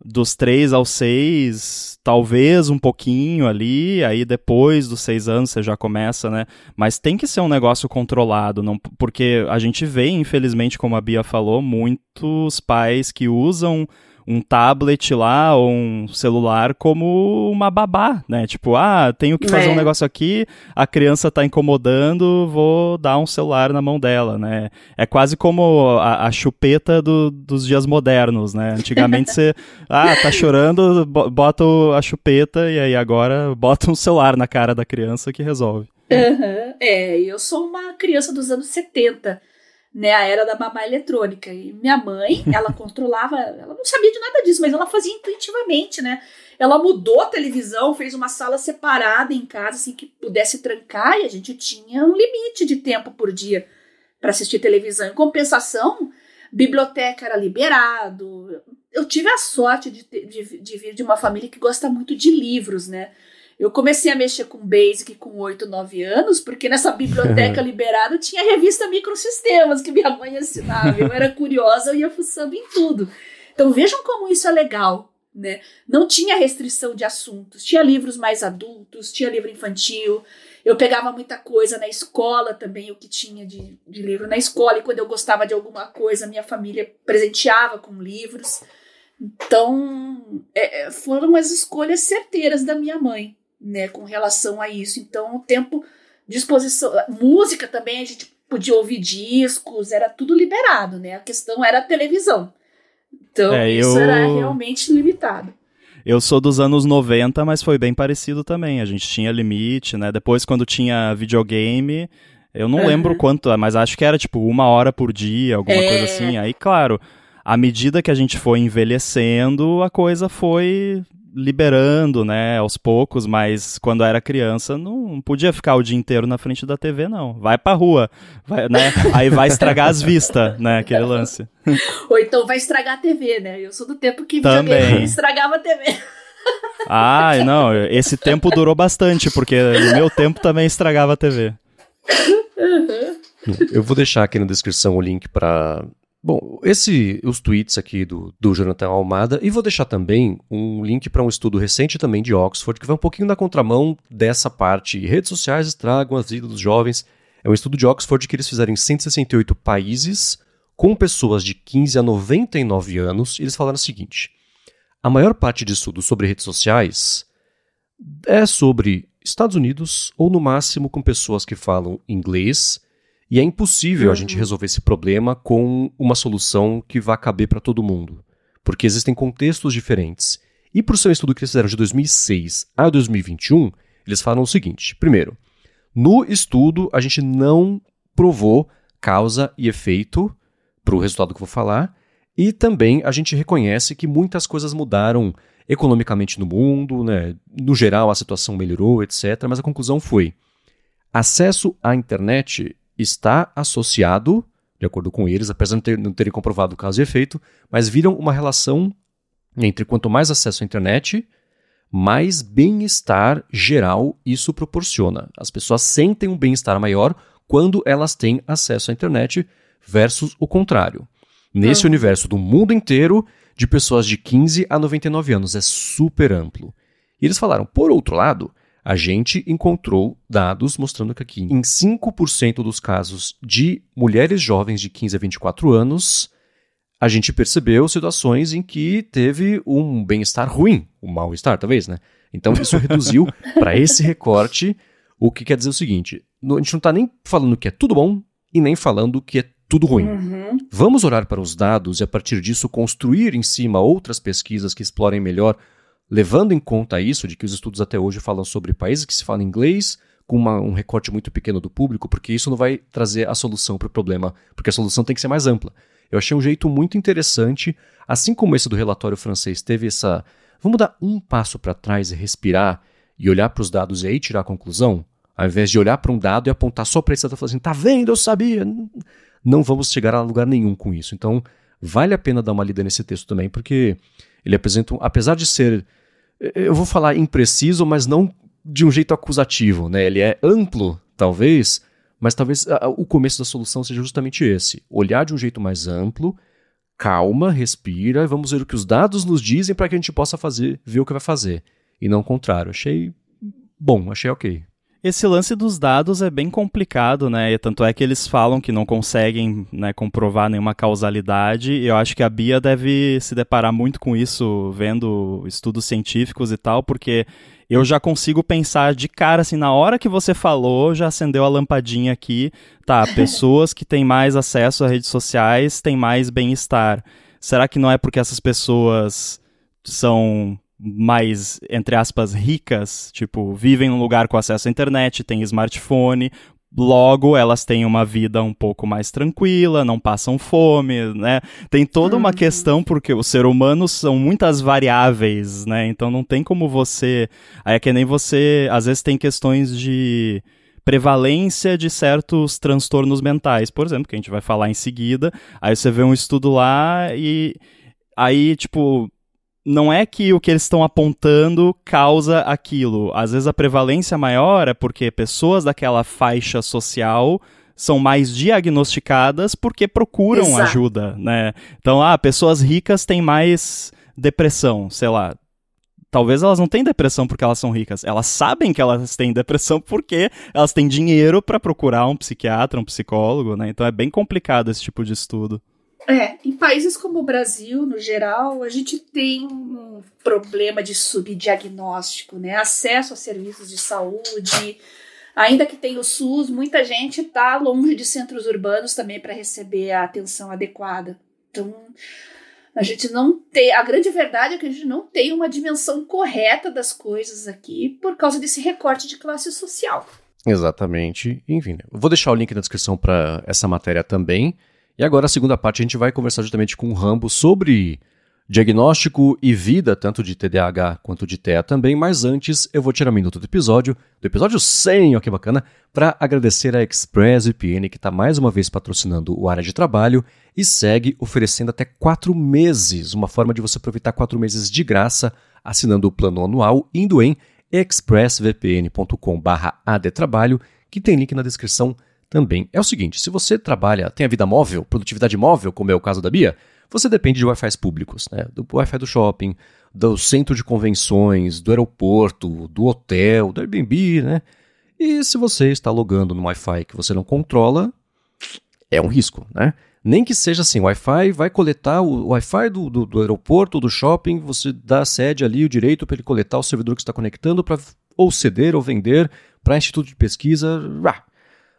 dos 3 aos 6, talvez um pouquinho ali, aí depois dos 6 anos você já começa, né? Mas tem que ser um negócio controlado, não, porque a gente vê, infelizmente, como a Bia falou, muitos pais que usam um tablet lá ou um celular como uma babá, né? Tipo, tenho que fazer um negócio aqui, a criança tá incomodando, vou dar um celular na mão dela, né? É quase como a chupeta dos dias modernos, né? Antigamente você, tá chorando, bota a chupeta e aí agora bota um celular na cara da criança que resolve. Eu sou uma criança dos anos 70, né, a era da babá eletrônica, e minha mãe, ela controlava, ela não sabia de nada disso, mas ela fazia intuitivamente, né, ela mudou a televisão, fez uma sala separada em casa, assim, que pudesse trancar, e a gente tinha um limite de tempo por dia para assistir televisão. Em compensação, biblioteca era liberado. Eu tive a sorte de vir de uma família que gosta muito de livros, né. Eu comecei a mexer com Basic com 8, 9 anos, porque nessa biblioteca liberada tinha a revista Microsistemas, que minha mãe assinava. Eu era curiosa, eu ia fuçando em tudo. Então vejam como isso é legal, né? Não tinha restrição de assuntos. Tinha livros mais adultos, tinha livro infantil. Eu pegava muita coisa na escola também, o que tinha de livro na escola. E quando eu gostava de alguma coisa, minha família presenteava com livros. Então, foram as escolhas certeiras da minha mãe, né, com relação a isso. Então, o tempo, disposição, música também, a gente podia ouvir discos, era tudo liberado, né? A questão era a televisão. Então, isso era realmente limitado. Eu sou dos anos 90, mas foi bem parecido também. A gente tinha limite, né? Depois, quando tinha videogame, eu não lembro quanto, mas acho que era tipo 1 hora por dia, alguma coisa assim. Aí, claro, à medida que a gente foi envelhecendo, a coisa foi liberando, né, aos poucos, mas quando era criança não podia ficar o dia inteiro na frente da TV, não. Vai pra rua, vai, né? Aí vai estragar as vistas, né, aquele lance. Ou então vai estragar a TV, né? Eu sou do tempo que videogame estragava a TV. Não, esse tempo durou bastante, porque no meu tempo também estragava a TV. Eu vou deixar aqui na descrição o link para... Bom, os tweets aqui do Jonathan Almada, e vou deixar também um link para um estudo recente também de Oxford, que vai um pouquinho na contramão dessa parte. Redes sociais estragam a vida dos jovens. É um estudo de Oxford que eles fizeram em 168 países, com pessoas de 15 a 99 anos, e eles falaram o seguinte: a maior parte de estudos sobre redes sociais é sobre Estados Unidos, ou no máximo com pessoas que falam inglês, e é impossível a gente resolver esse problema com uma solução que vá caber para todo mundo, porque existem contextos diferentes. E por ser um estudo que eles fizeram de 2006 a 2021, eles falam o seguinte: primeiro, no estudo a gente não provou causa e efeito para o resultado que eu vou falar, e também a gente reconhece que muitas coisas mudaram economicamente no mundo, né? No geral a situação melhorou, etc. Mas a conclusão foi: acesso à internet está associado, de acordo com eles, apesar de não terem comprovado causa e efeito, mas viram uma relação entre quanto mais acesso à internet, mais bem-estar geral isso proporciona. As pessoas sentem um bem-estar maior quando elas têm acesso à internet versus o contrário. Nesse universo do mundo inteiro, de pessoas de 15 a 99 anos, é super amplo. E eles falaram, por outro lado, a gente encontrou dados mostrando que aqui, em 5% dos casos de mulheres jovens de 15 a 24 anos, a gente percebeu situações em que teve um bem-estar ruim, um mal-estar talvez, né? Então isso reduziu para esse recorte, o que quer dizer o seguinte: a gente não está nem falando que é tudo bom e nem falando que é tudo ruim. Vamos olhar para os dados e a partir disso construir em cima outras pesquisas que explorem melhor, levando em conta isso, de que os estudos até hoje falam sobre países que se falam inglês, com um recorte muito pequeno do público, porque isso não vai trazer a solução para o problema, porque a solução tem que ser mais ampla. Eu achei um jeito muito interessante, assim como esse do relatório francês teve essa... Vamos dar um passo para trás e respirar, e olhar para os dados e aí tirar a conclusão, ao invés de olhar para um dado e apontar só para esse dado e falar assim, tá vendo, eu sabia. Não vamos chegar a lugar nenhum com isso. Então, vale a pena dar uma lida nesse texto também, porque ele apresenta, apesar de ser... Eu vou falar impreciso, mas não de um jeito acusativo, né? Ele é amplo, talvez, mas talvez o começo da solução seja justamente esse. Olhar de um jeito mais amplo, calma, respira, vamos ver o que os dados nos dizem para que a gente possa ver o que vai fazer. E não o contrário. Achei bom, achei ok. Esse lance dos dados é bem complicado, né? E tanto é que eles falam que não conseguem, né, comprovar nenhuma causalidade. E eu acho que a Bia deve se deparar muito com isso, vendo estudos científicos e tal, porque eu já consigo pensar de cara, assim, na hora que você falou, já acendeu a lampadinha aqui. Tá, pessoas que têm mais acesso a redes sociais têm mais bem-estar. Será que não é porque essas pessoas são mais, entre aspas, ricas, tipo, vivem num lugar com acesso à internet, têm smartphone, logo elas têm uma vida um pouco mais tranquila, não passam fome, né? Tem toda uma questão, porque os seres humanos são muitas variáveis, né? Então não tem como você... Aí é que nem você... Às vezes tem questões de prevalência de certos transtornos mentais, por exemplo, que a gente vai falar em seguida. Aí você vê um estudo lá e... Aí, tipo... Não é que o que eles estão apontando causa aquilo. Às vezes a prevalência maior é porque pessoas daquela faixa social são mais diagnosticadas porque procuram ajuda, né? Então, pessoas ricas têm mais depressão, sei lá. Talvez elas não tenham depressão porque elas são ricas. Elas sabem que elas têm depressão porque elas têm dinheiro para procurar um psiquiatra, um psicólogo, né? Então é bem complicado esse tipo de estudo. Em países como o Brasil, no geral, a gente tem um problema de subdiagnóstico, né? Acesso a serviços de saúde, ainda que tenha o SUS, muita gente está longe de centros urbanos também para receber a atenção adequada. Então, a gente não tem... A grande verdade é que a gente não tem uma dimensão correta das coisas aqui por causa desse recorte de classe social. Exatamente. Enfim, eu vou deixar o link na descrição para essa matéria também. E agora, a segunda parte, a gente vai conversar justamente com o Rambo sobre diagnóstico e vida, tanto de TDAH quanto de TEA também, mas antes eu vou tirar um minuto do episódio 100, ó que bacana, para agradecer a ExpressVPN, que está mais uma vez patrocinando o Área de Trabalho e segue oferecendo até 4 meses, uma forma de você aproveitar 4 meses de graça, assinando o plano anual, indo em expressvpn.com/adtrabalho, que tem link na descrição também. É o seguinte, se você trabalha, tem a vida móvel, produtividade móvel, como é o caso da Bia, você depende de Wi-Fi públicos, né? Do Wi-Fi do shopping, do centro de convenções, do aeroporto, do hotel, do Airbnb, né? E se você está logando no Wi-Fi que você não controla, é um risco, né? Nem que seja assim, o Wi-Fi vai coletar o Wi-Fi do aeroporto, do shopping, você dá a sede ali, o direito para ele coletar o servidor que está conectando para ou ceder ou vender para instituto de pesquisa.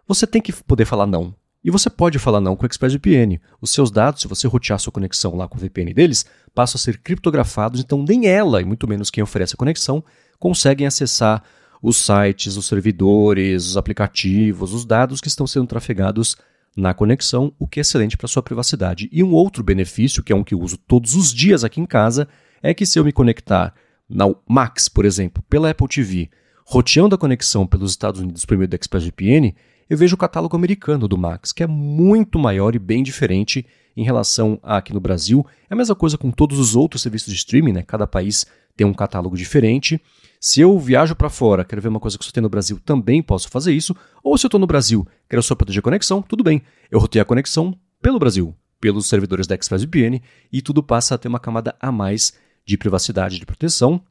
Você tem que poder falar não. E você pode falar não com o ExpressVPN. Os seus dados, se você rotear sua conexão lá com o VPN deles, passam a ser criptografados, então nem ela, e muito menos quem oferece a conexão, conseguem acessar os sites, os servidores, os aplicativos, os dados que estão sendo trafegados na conexão, o que é excelente para sua privacidade. E um outro benefício, que é um que eu uso todos os dias aqui em casa, é que se eu me conectar na Max, por exemplo, pela Apple TV, roteando a conexão pelos Estados Unidos por meio do ExpressVPN, eu vejo o catálogo americano do Max, que é muito maior e bem diferente em relação a aqui no Brasil. É a mesma coisa com todos os outros serviços de streaming, né? Cada país tem um catálogo diferente. Se eu viajo para fora, quero ver uma coisa que só tem no Brasil, também posso fazer isso. Ou se eu estou no Brasil, quero só proteger a conexão, tudo bem. Eu rotei a conexão pelo Brasil, pelos servidores da ExpressVPN, e tudo passa a ter uma camada a mais de privacidade e de proteção.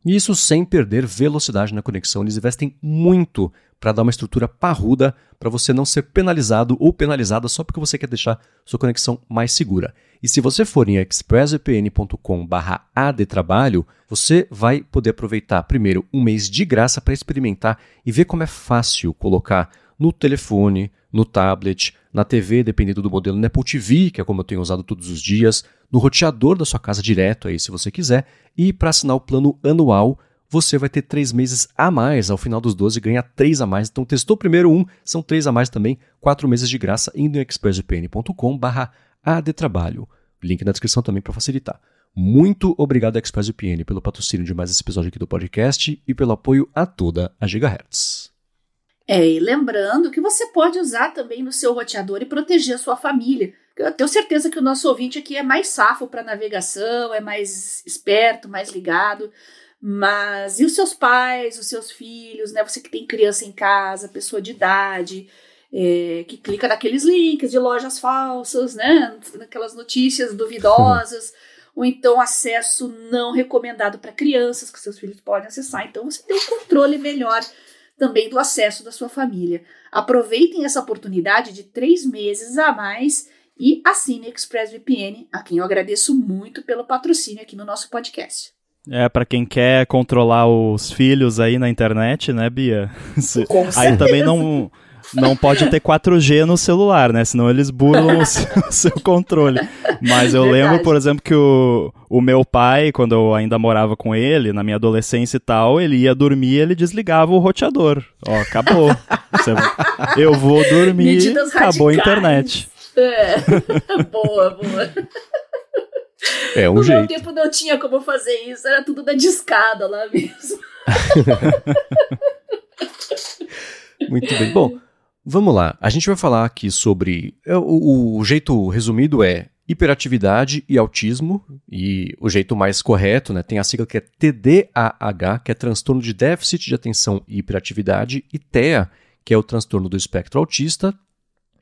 E isso sem perder velocidade na conexão. Eles investem muito para dar uma estrutura parruda para você não ser penalizado ou penalizada só porque você quer deixar sua conexão mais segura. E se você for em expressvpn.com/adtrabalho, você vai poder aproveitar primeiro um mês de graça para experimentar e ver como é fácil colocar no telefone, no tablet, na TV, dependendo do modelo, na Apple TV, que é como eu tenho usado todos os dias, no roteador da sua casa direto aí, se você quiser, e para assinar o plano anual, você vai ter 3 meses a mais, ao final dos 12 ganha 3 a mais, então testou primeiro um, são 3 a mais também, 4 meses de graça, indo em expressvpn.com/adtrabalho, link na descrição também para facilitar. Muito obrigado ExpressVPN pelo patrocínio de mais esse episódio aqui do podcast e pelo apoio a toda a Gigahertz. E lembrando que você pode usar também no seu roteador e proteger a sua família. Eu tenho certeza que o nosso ouvinte aqui é mais safo para navegação, é mais esperto, mais ligado. Mas e os seus pais, os seus filhos, né? Você que tem criança em casa, pessoa de idade. que clica naqueles links de lojas falsas, né? Naquelas notícias duvidosas, ou então acesso não recomendado para crianças que seus filhos podem acessar. Então você tem um controle melhor também do acesso da sua família. Aproveitem essa oportunidade de 3 meses a mais e assine ExpressVPN, a quem eu agradeço muito pelo patrocínio aqui no nosso podcast. Pra quem quer controlar os filhos aí na internet, né, Bia? Aí também não pode ter 4G no celular, né? Senão eles burlam o seu controle. Mas eu lembro, por exemplo, que o meu pai, quando eu ainda morava com ele, na minha adolescência e tal, ele ia dormir, ele desligava o roteador. Ó, acabou. Eu vou dormir, Medidas acabou radicais. A internet. Boa. É um no jeito. meu tempo não tinha como fazer isso, era tudo da discada lá mesmo. Muito bem. Bom, vamos lá. A gente vai falar aqui sobre... O jeito resumido é hiperatividade e autismo. E o jeito mais correto, né? Tem a sigla que é TDAH, que é transtorno de déficit de atenção e hiperatividade, e TEA, que é o transtorno do espectro autista.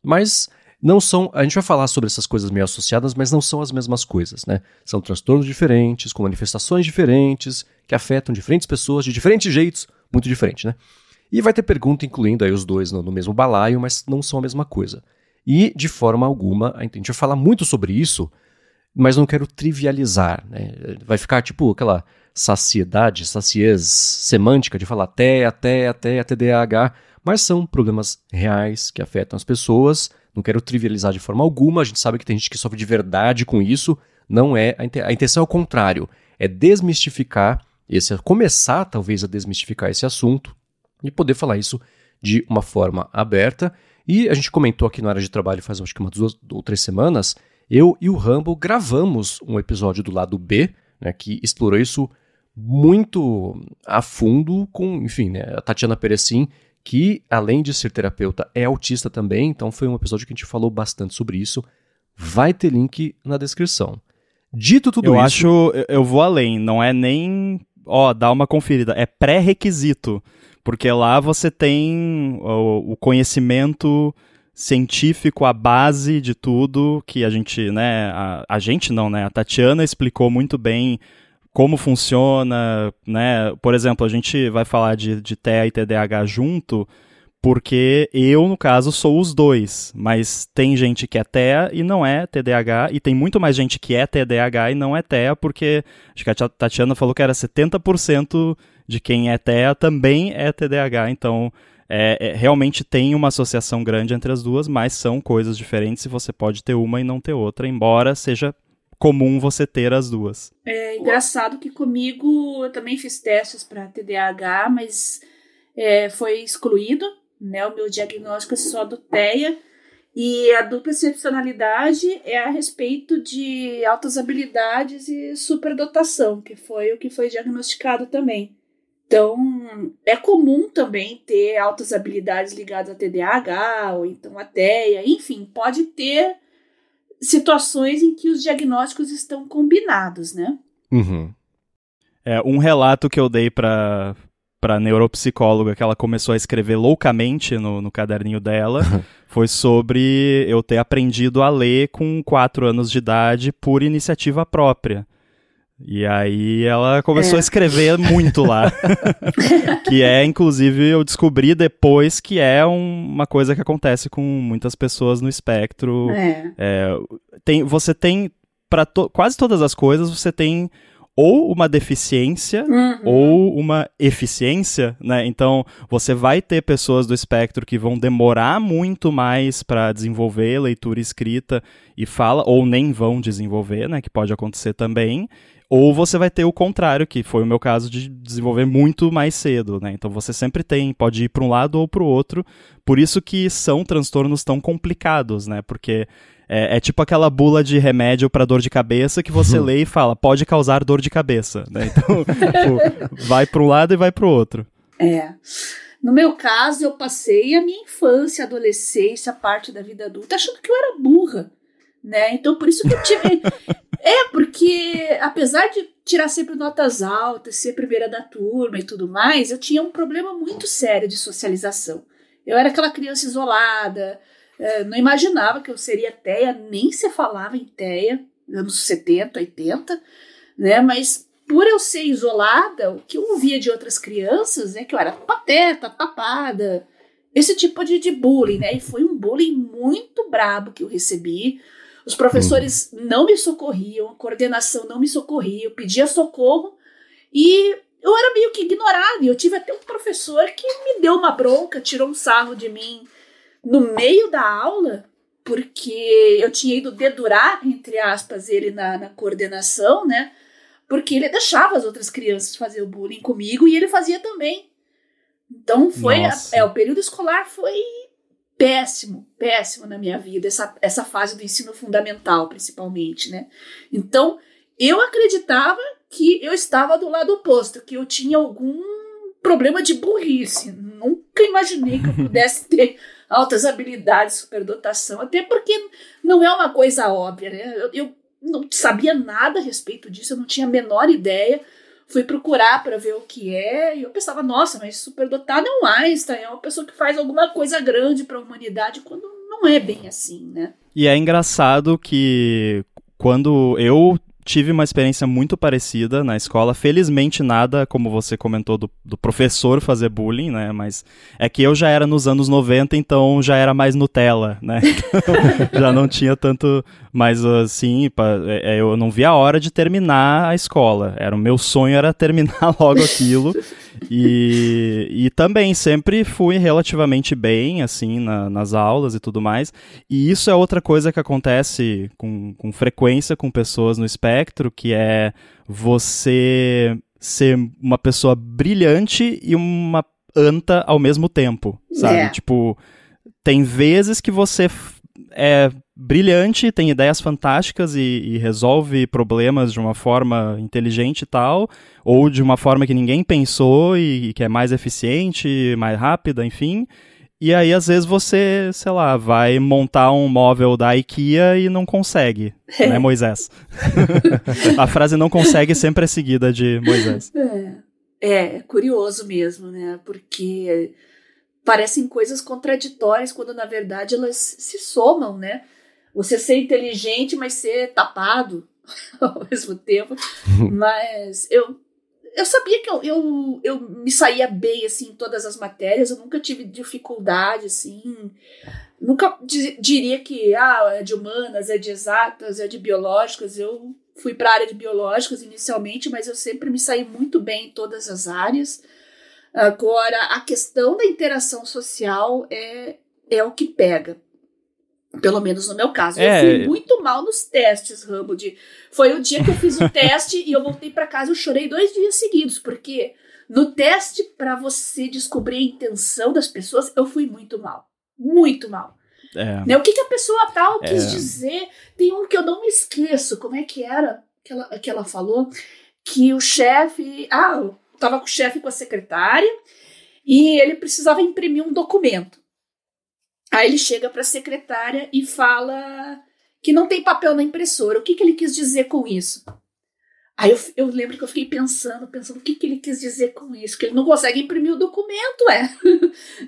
Mas não são... A gente vai falar sobre essas coisas meio associadas, mas não são as mesmas coisas, né? São transtornos diferentes, com manifestações diferentes, que afetam diferentes pessoas de diferentes jeitos, muito diferente, né? E vai ter pergunta incluindo aí os dois no mesmo balaio, mas não são a mesma coisa. E, de forma alguma, a gente vai falar muito sobre isso, mas não quero trivializar, né? Vai ficar tipo aquela saciez semântica de falar TEA, TDAH, mas são problemas reais que afetam as pessoas. Não quero trivializar de forma alguma, a gente sabe que tem gente que sofre de verdade com isso, não é, a intenção é o contrário, é desmistificar começar talvez a desmistificar esse assunto e poder falar isso de uma forma aberta. E a gente comentou aqui na área de trabalho faz acho que umas 2 ou 3 semanas, eu e o Rambo gravamos um episódio do lado B, né, que explorou isso muito a fundo com, enfim, né, a Tatiana Perecin, que além de ser terapeuta é autista também, então foi um episódio que a gente falou bastante sobre isso. Vai ter link na descrição. Dito tudo isso... Eu vou além, não é nem, dá uma conferida, é pré-requisito, porque lá você tem o conhecimento científico, a base de tudo, que a gente, né, a gente não, né, a Tatiana explicou muito bem como funciona, né? Por exemplo, a gente vai falar de TEA e TDAH junto, porque eu, no caso, sou os dois, mas tem gente que é TEA e não é TDAH, e tem muito mais gente que é TDAH e não é TEA, porque acho que a Tatiana falou que era 70% de quem é TEA também é TDAH, então realmente tem uma associação grande entre as duas, mas são coisas diferentes e você pode ter uma e não ter outra, embora seja comum você ter as duas. É engraçado que comigo eu também fiz testes para TDAH, mas foi excluído, né? O meu diagnóstico é só do TEA, e a dupla excepcionalidade é a respeito de altas habilidades e superdotação, que foi o que foi diagnosticado também. Então, é comum também ter altas habilidades ligadas a TDAH, ou então a TEA, enfim, pode ter situações em que os diagnósticos estão combinados, né? Uhum. Um relato que eu dei pra neuropsicóloga, que ela começou a escrever loucamente no caderninho dela, foi sobre eu ter aprendido a ler com 4 anos de idade por iniciativa própria. E aí ela começou a escrever muito lá. Que inclusive, eu descobri depois que é uma coisa que acontece com muitas pessoas no espectro. Você tem, para quase todas as coisas, você tem ou uma deficiência ou uma eficiência, né? Então, você vai ter pessoas do espectro que vão demorar muito mais para desenvolver leitura e escrita e fala, ou nem vão desenvolver, né? Que pode acontecer também. Ou você vai ter o contrário, que foi o meu caso de desenvolver muito mais cedo, né? Então você sempre pode ir para um lado ou para o outro. Por isso que são transtornos tão complicados, né? Porque é tipo aquela bula de remédio para dor de cabeça que você lê e fala, pode causar dor de cabeça, né? Então, vai para um lado e vai para o outro. No meu caso, eu passei a minha infância, adolescência, parte da vida adulta, achando que eu era burra, né? Então, por isso que eu tive... porque apesar de tirar sempre notas altas, ser primeira da turma e tudo mais, eu tinha um problema muito sério de socialização. Eu era aquela criança isolada, não imaginava que eu seria teia, nem se falava em teia, anos 70, 80, né? Mas por eu ser isolada, o que eu ouvia de outras crianças é que eu era pateta, tapada, esse tipo de bullying, né? E foi um bullying muito brabo que eu recebi. Os professores não me socorriam, a coordenação não me socorria, eu pedia socorro e eu era meio que ignorada. E eu tive até um professor que me deu uma bronca, tirou um sarro de mim no meio da aula, porque eu tinha ido dedurar, entre aspas, ele na coordenação, né? Porque ele deixava as outras crianças fazer o bullying comigo e ele fazia também. Então o período escolar foi péssimo na minha vida, essa fase do ensino fundamental, principalmente, né? Então, eu acreditava que eu estava do lado oposto, que eu tinha algum problema de burrice. Nunca imaginei que eu pudesse ter altas habilidades, superdotação, até porque não é uma coisa óbvia, né? Eu não sabia nada a respeito disso, eu não tinha a menor ideia. Fui procurar para ver o que é, e eu pensava, nossa, mas superdotado é um Einstein, é uma pessoa que faz alguma coisa grande para a humanidade, quando não é bem assim, né? E é engraçado que quando eu tive uma experiência muito parecida na escola, felizmente nada, como você comentou, do professor fazer bullying, né, mas é que eu já era nos anos 90, então já era mais Nutella, né, então, já não tinha tanto, mas assim, eu não via a hora de terminar a escola, o meu sonho era terminar logo aquilo, e também sempre fui relativamente bem, assim, nas aulas e tudo mais, e isso é outra coisa que acontece com frequência com pessoas no espectro, que é você ser uma pessoa brilhante e uma anta ao mesmo tempo, sabe? Tipo, tem vezes que você é brilhante, tem ideias fantásticas e resolve problemas de uma forma inteligente e tal, ou de uma forma que ninguém pensou e que é mais eficiente, mais rápida, enfim. E aí, às vezes, você, sei lá, vai montar um móvel da IKEA e não consegue, né, Moisés? A frase não consegue sempre é seguida de Moisés. É curioso mesmo, né? Porque parecem coisas contraditórias quando, na verdade, elas se somam, né? Você ser inteligente, mas ser tapado ao mesmo tempo. Mas eu sabia que eu me saía bem, assim, em todas as matérias. Eu nunca tive dificuldade, assim. Nunca diria que é de humanas, é de exatas, é de biológicas. Eu fui para a área de biológicas inicialmente, mas eu sempre me saí muito bem em todas as áreas. Agora, a questão da interação social é o que pega. Pelo menos no meu caso. Eu fui muito mal nos testes, Rambo. Foi o dia que eu fiz o teste e eu voltei para casa e eu chorei 2 dias seguidos, porque no teste, para você descobrir a intenção das pessoas, eu fui muito mal. Muito mal. Né? O que a pessoa tal quis dizer? Tem um que eu não me esqueço. Como é que era que ela falou? Que o chefe... eu tava com o chefe e com a secretária e ele precisava imprimir um documento. Aí ele chega para a secretária e fala que não tem papel na impressora. O que ele quis dizer com isso? Aí eu lembro que eu fiquei pensando o que ele quis dizer com isso, que ele não consegue imprimir o documento,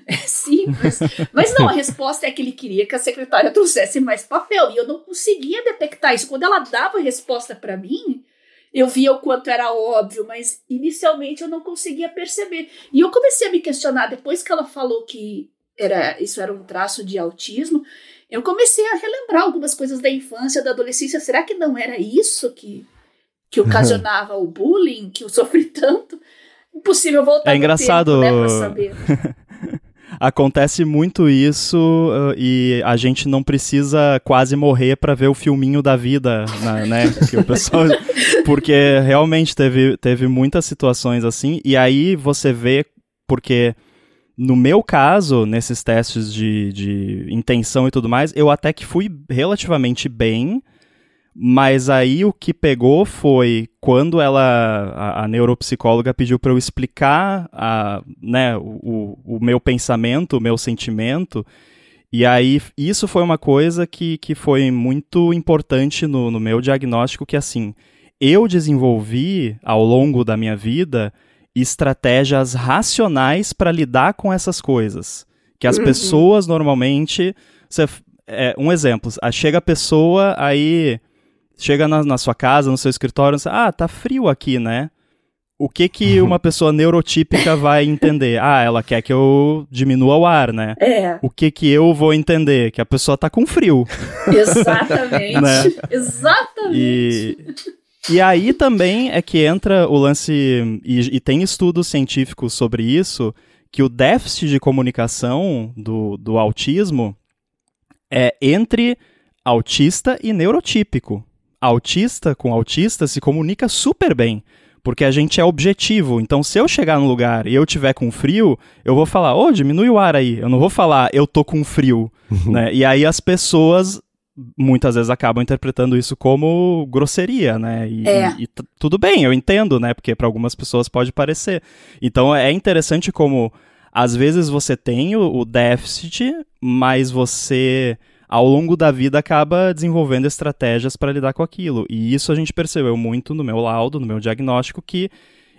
é simples. Mas não, a resposta é que ele queria que a secretária trouxesse mais papel, e eu não conseguia detectar isso. Quando ela dava a resposta para mim, eu via o quanto era óbvio, mas inicialmente eu não conseguia perceber. E eu comecei a me questionar, depois que ela falou que isso era um traço de autismo, eu comecei a relembrar algumas coisas da infância, da adolescência. Será que não era isso que ocasionava o bullying, que eu sofri tanto? Impossível voltar no tempo, né, pra saber. Acontece muito isso e a gente não precisa quase morrer para ver o filminho da vida, né? Que o pessoal... Porque realmente teve muitas situações assim, e aí você vê, porque no meu caso, nesses testes de intenção e tudo mais, eu até que fui relativamente bem, mas aí o que pegou foi quando a neuropsicóloga pediu para eu explicar né, o meu pensamento, o meu sentimento, e aí isso foi uma coisa que foi muito importante no meu diagnóstico, que assim, eu desenvolvi ao longo da minha vida estratégias racionais para lidar com essas coisas, Que as pessoas, normalmente... um exemplo, chega a pessoa, aí... Chega na sua casa, no seu escritório, tá frio aqui, né? O que uma pessoa neurotípica vai entender? Ela quer que eu diminua o ar, né? O que eu vou entender? Que a pessoa tá com frio. Exatamente. Né? Exatamente. E aí também é que entra o lance, e tem estudos científicos sobre isso, que o déficit de comunicação do autismo é entre autista e neurotípico. Autista com autista se comunica super bem, porque a gente é objetivo. Então, se eu chegar no lugar e eu tiver com frio, eu vou falar, diminui o ar aí. Eu não vou falar, eu tô com frio. Né? E aí as pessoas, muitas vezes, acabam interpretando isso como grosseria, né? E tudo bem, eu entendo, né? Porque para algumas pessoas pode parecer. Então, é interessante como, às vezes, você tem o déficit, mas você... ao longo da vida acaba desenvolvendo estratégias para lidar com aquilo. E isso a gente percebeu muito no meu laudo, no meu diagnóstico, que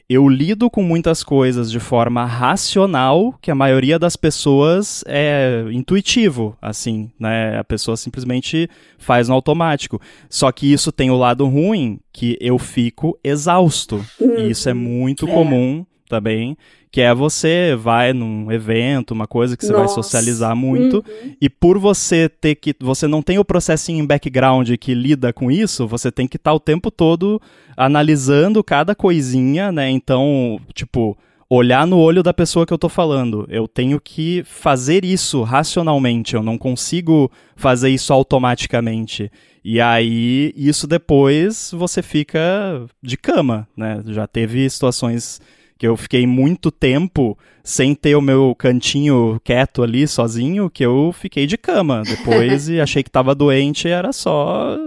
eu lido com muitas coisas de forma racional, que a maioria das pessoas é intuitivo, assim, né? A pessoa simplesmente faz no automático. Só que isso tem o lado ruim, que eu fico exausto. E isso é muito comum também, que é você vai num evento, uma coisa que você vai socializar muito, e por você você não tem o processinho em background que lida com isso, você tem que estar o tempo todo analisando cada coisinha, né? Então, tipo, olhar no olho da pessoa que eu tô falando. Eu tenho que fazer isso racionalmente, eu não consigo fazer isso automaticamente. E aí, isso depois você fica de cama, né? Já teve situações que eu fiquei muito tempo sem ter o meu cantinho quieto ali, sozinho, que eu fiquei de cama depois e achei que estava doente e era só,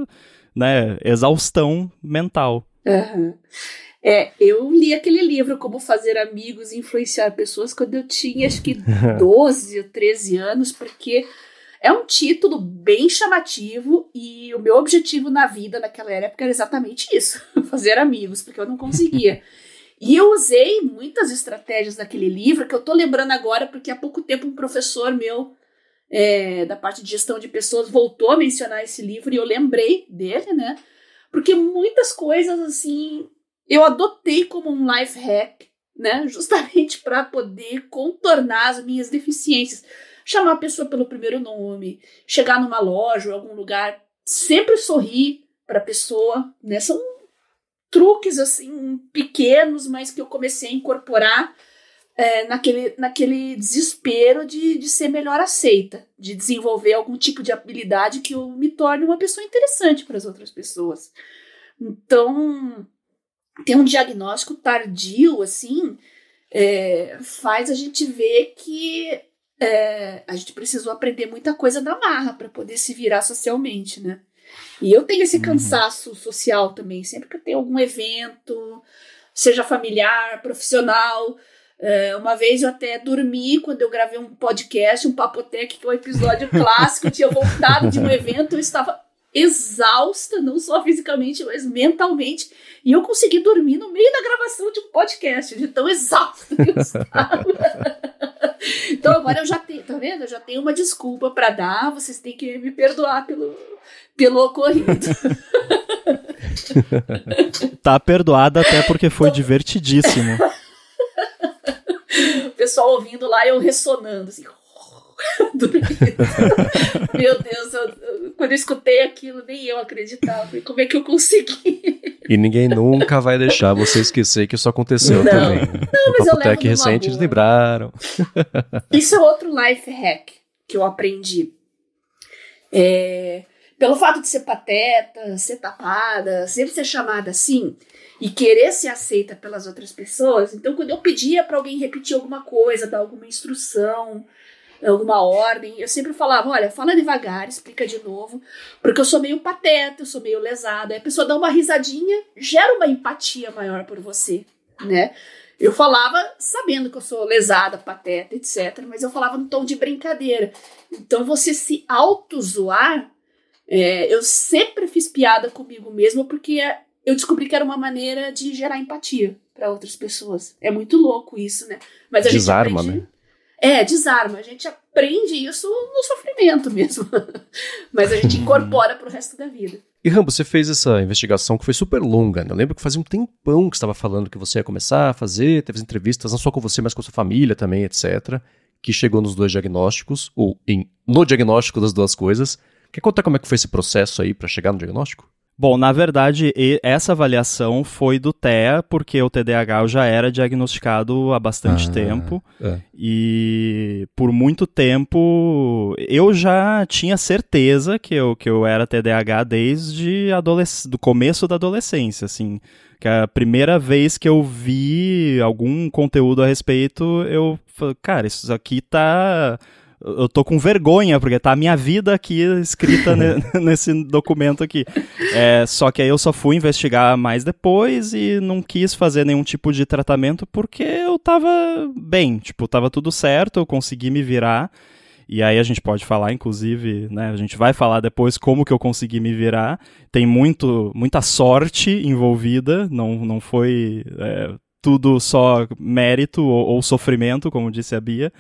né, exaustão mental. Eu li aquele livro, Como Fazer Amigos e Influenciar Pessoas, quando eu tinha, acho que 12 ou 13 anos, porque é um título bem chamativo e o meu objetivo na vida naquela época era exatamente isso, fazer amigos, porque eu não conseguia. E eu usei muitas estratégias daquele livro, que eu tô lembrando agora, porque há pouco tempo um professor meu, da parte de gestão de pessoas, voltou a mencionar esse livro e eu lembrei dele, né? Porque muitas coisas, assim, eu adotei como um life hack, né? Justamente para poder contornar as minhas deficiências. Chamar a pessoa pelo primeiro nome, chegar numa loja ou algum lugar, sempre sorrir para a pessoa, né? São truques, assim, pequenos, mas que eu comecei a incorporar naquele desespero de ser melhor aceita, de desenvolver algum tipo de habilidade que eu me torne uma pessoa interessante para as outras pessoas. Então, ter um diagnóstico tardio, assim, faz a gente ver que a gente precisou aprender muita coisa na marra para poder se virar socialmente, né? E eu tenho esse cansaço social também. Sempre que eu tenho algum evento, seja familiar, profissional. Uma vez eu até dormi quando eu gravei um podcast, um Papotec, que é um episódio clássico. Eu tinha voltado de um evento, eu estava exausta, não só fisicamente, mas mentalmente. E eu consegui dormir no meio da gravação de um podcast, de tão exausta que eu estava. Então agora eu já tenho, tá vendo? Eu já tenho uma desculpa para dar, vocês têm que me perdoar pelo ocorrido. Tá perdoada até porque foi divertidíssimo. O pessoal ouvindo lá, eu ressonando, assim, Meu Deus, quando eu escutei aquilo, nem eu acreditava. Como é que eu consegui? E ninguém nunca vai deixar você esquecer que isso aconteceu também. Não, mas o Papotec recente eles lembraram. Isso é outro life hack que eu aprendi. Pelo fato de ser pateta, ser tapada, sempre ser chamada assim, e querer ser aceita pelas outras pessoas, então quando eu pedia para alguém repetir alguma coisa, dar alguma instrução, alguma ordem, eu sempre falava, olha, fala devagar, explica de novo, porque eu sou meio pateta, eu sou meio lesada, aí a pessoa dá uma risadinha, gera uma empatia maior por você, né? Eu falava sabendo que eu sou lesada, pateta, etc, mas eu falava no tom de brincadeira. Então você se auto-zoar, eu sempre fiz piada comigo mesma, porque eu descobri que era uma maneira de gerar empatia para outras pessoas. É muito louco isso, né? Mas a Desarma, gente aprende, né? Desarma. A gente aprende isso no sofrimento mesmo. Mas a gente incorpora pro resto da vida. E Rambo, você fez essa investigação que foi super longa, né? Eu lembro que fazia um tempão que você estava falando que você ia começar a fazer, teve entrevistas não só com você, mas com a sua família também, etc. Que chegou nos 2 diagnósticos, ou no diagnóstico das 2 coisas. Quer contar como é que foi esse processo aí para chegar no diagnóstico? Bom, na verdade, essa avaliação foi do TEA, porque o TDAH eu já era diagnosticado há bastante tempo. E por muito tempo eu já tinha certeza que eu era TDAH desde do começo da adolescência, assim. Que a primeira vez que eu vi algum conteúdo a respeito, eu falei, cara, isso aqui tá... Eu tô com vergonha, porque tá a minha vida aqui escrita nesse documento aqui. Só que aí eu só fui investigar mais depois e não quis fazer nenhum tipo de tratamento porque eu tava bem, tipo, tava tudo certo, eu consegui me virar. E aí a gente pode falar, inclusive, né, a gente vai falar depois como que eu consegui me virar. Tem muita sorte envolvida, não foi... tudo só mérito ou sofrimento, como disse a Bia.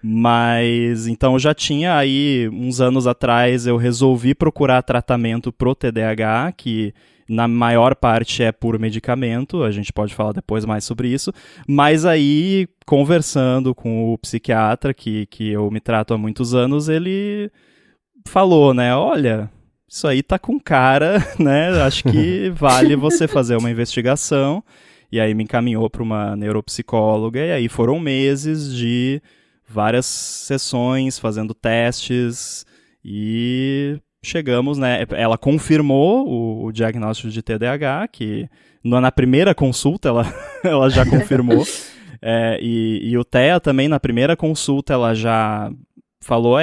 Mas, então, eu já tinha aí, uns anos atrás, eu resolvi procurar tratamento pro TDAH, que na maior parte é por medicamento, a gente pode falar depois mais sobre isso. Mas aí, conversando com o psiquiatra, que eu me trato há muitos anos, ele falou, né, olha... Isso aí tá com cara, né? Acho que vale você fazer uma investigação. E aí me encaminhou para uma neuropsicóloga, e aí foram meses de várias sessões, fazendo testes, e chegamos, né? Ela confirmou o diagnóstico de TDAH, que na primeira consulta ela já confirmou. E o TEA também, na primeira consulta, ela já falou,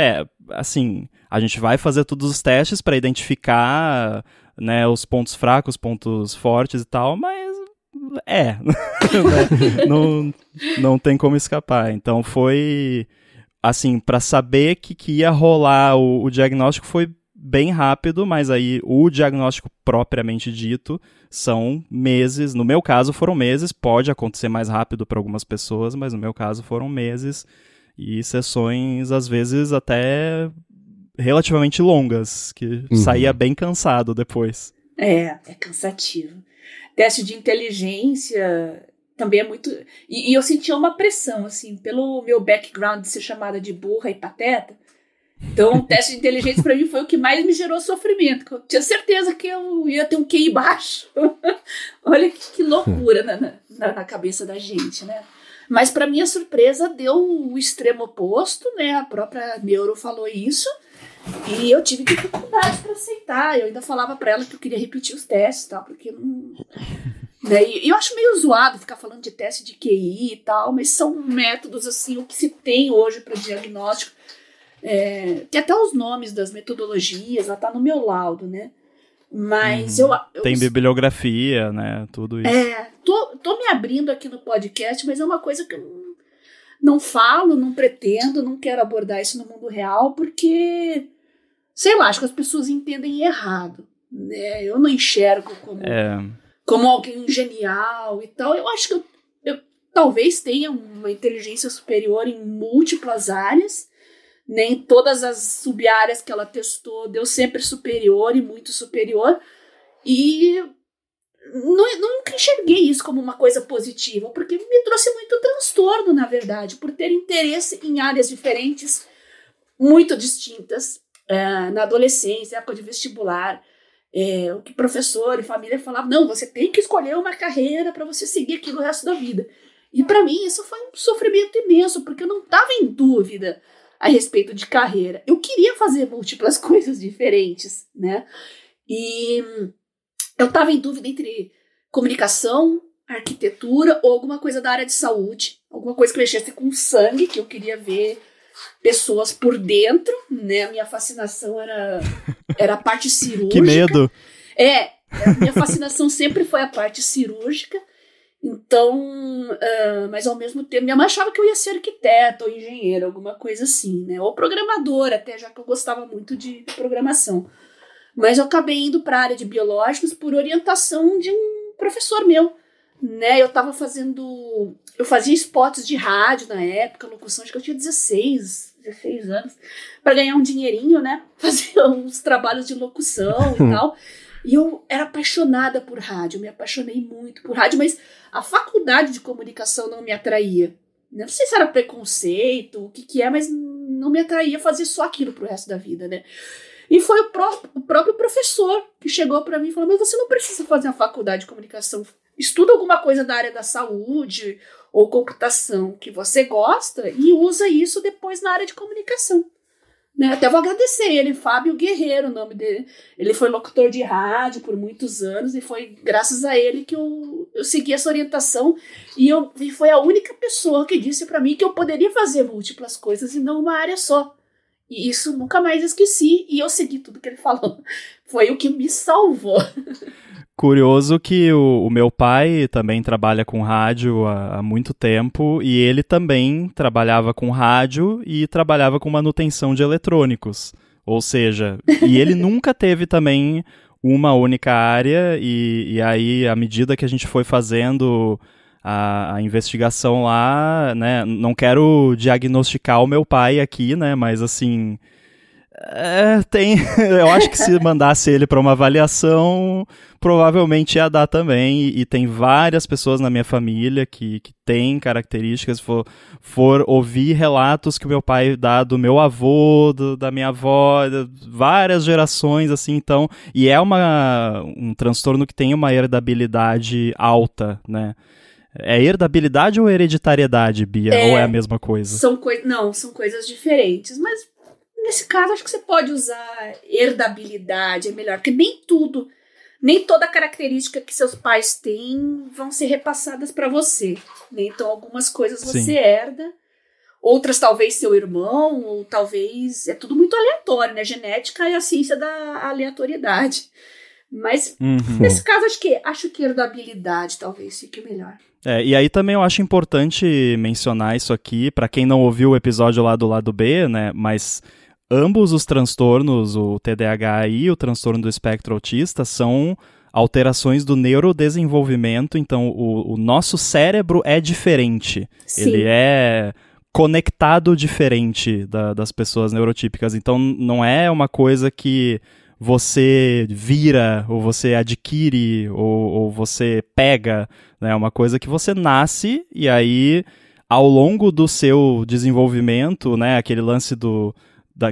assim, a gente vai fazer todos os testes para identificar, né, os pontos fracos, pontos fortes e tal, mas não tem como escapar. Então foi, assim, para saber que ia rolar o diagnóstico foi bem rápido, mas aí o diagnóstico propriamente dito são meses. No meu caso foram meses, pode acontecer mais rápido para algumas pessoas, mas no meu caso foram meses e sessões às vezes até relativamente longas, que saía bem cansado depois. É cansativo. Teste de inteligência também é muito... E eu sentia uma pressão, assim, pelo meu background de ser chamada de burra e pateta. Então, o teste de inteligência para mim foi o que mais me gerou sofrimento. Eu tinha certeza que eu ia ter um QI baixo. Olha que loucura na cabeça da gente, né? Mas, para minha surpresa, deu o extremo oposto, né? A própria neuro falou isso. E eu tive dificuldade para aceitar. Eu ainda falava para ela que eu queria repetir os testes e tal, porque não... Né? E eu acho meio zoado ficar falando de teste de QI e tal, mas são métodos, assim, o que se tem hoje para diagnóstico. Tem até os nomes das metodologias, ela tá no meu laudo, né? Mas eu tem bibliografia, né? Tudo isso. Tô me abrindo aqui no podcast, mas é uma coisa que eu não falo, não pretendo, não quero abordar isso no mundo real, porque, sei lá, acho que as pessoas entendem errado, né? Eu não enxergo como alguém genial e tal. Eu acho que eu talvez tenha uma inteligência superior em múltiplas áreas, nem todas as sub-áreas que ela testou deu sempre superior e muito superior, e nunca enxerguei isso como uma coisa positiva, porque me trouxe muito transtorno, na verdade, por ter interesse em áreas diferentes, muito distintas, na adolescência, época de vestibular, o que professor e família falavam, não, você tem que escolher uma carreira para você seguir aquilo o resto da vida. E para mim isso foi um sofrimento imenso, porque eu não estava em dúvida a respeito de carreira. Eu queria fazer múltiplas coisas diferentes, né? E eu estava em dúvida entre comunicação, arquitetura ou alguma coisa da área de saúde, alguma coisa que mexesse com sangue, que eu queria ver pessoas por dentro, né? A minha fascinação era a parte cirúrgica. Que medo! A minha fascinação sempre foi a parte cirúrgica. Então, mas ao mesmo tempo, minha mãe achava que eu ia ser arquiteta ou engenheira, alguma coisa assim, né? Ou programadora até, já que eu gostava muito de programação. Mas eu acabei indo para a área de biológicos por orientação de um professor meu, né? Eu fazia spots de rádio na época, locução, acho que eu tinha 16 anos, para ganhar um dinheirinho, né? Fazia uns trabalhos de locução e tal. E eu era apaixonada por rádio, me apaixonei muito por rádio, mas a faculdade de comunicação não me atraía. Não sei se era preconceito, o que é, mas não me atraía fazer só aquilo pro resto da vida, né? E foi o próprio professor que chegou para mim e falou: mas você não precisa fazer uma faculdade de comunicação, estuda alguma coisa da área da saúde ou computação que você gosta e usa isso depois na área de comunicação. Né? Até vou agradecer ele, Fábio Guerreiro, o nome dele. Ele foi locutor de rádio por muitos anos e foi graças a ele que eu segui essa orientação e foi a única pessoa que disse para mim que eu poderia fazer múltiplas coisas e não uma área só. E isso nunca mais esqueci e eu segui tudo que ele falou. Foi o que me salvou. Curioso que o meu pai também trabalha com rádio há muito tempo e ele também trabalhava com rádio e trabalhava com manutenção de eletrônicos. Ou seja, e ele nunca teve também uma única área e aí, à medida que a gente foi fazendo a investigação lá, né, não quero diagnosticar o meu pai aqui, né, mas assim... eu acho que se mandasse ele para uma avaliação, provavelmente ia dar também, e tem várias pessoas na minha família que têm características, for ouvir relatos que o meu pai dá do meu avô, da minha avó, várias gerações, assim, então, e é um transtorno que tem uma herdabilidade alta, né? É herdabilidade ou hereditariedade, Bia? Ou é a mesma coisa? Não, são coisas diferentes, mas nesse caso acho que você pode usar herdabilidade, é melhor, porque nem toda característica que seus pais têm vão ser repassadas para você, né? Então algumas coisas você herda, outras talvez seu irmão, ou talvez, é tudo muito aleatório, né? Genética é a ciência da aleatoriedade. Mas nesse caso acho que herdabilidade talvez fique melhor. E aí também eu acho importante mencionar isso aqui, para quem não ouviu o episódio lá do lado B, né, mas ambos os transtornos, o TDAH e o transtorno do espectro autista, são alterações do neurodesenvolvimento, então o nosso cérebro é diferente. Sim. Ele é conectado diferente das pessoas neurotípicas, então não é uma coisa que você vira, ou você adquire, ou você pega, né? É uma coisa que você nasce, e aí, ao longo do seu desenvolvimento, né, aquele lance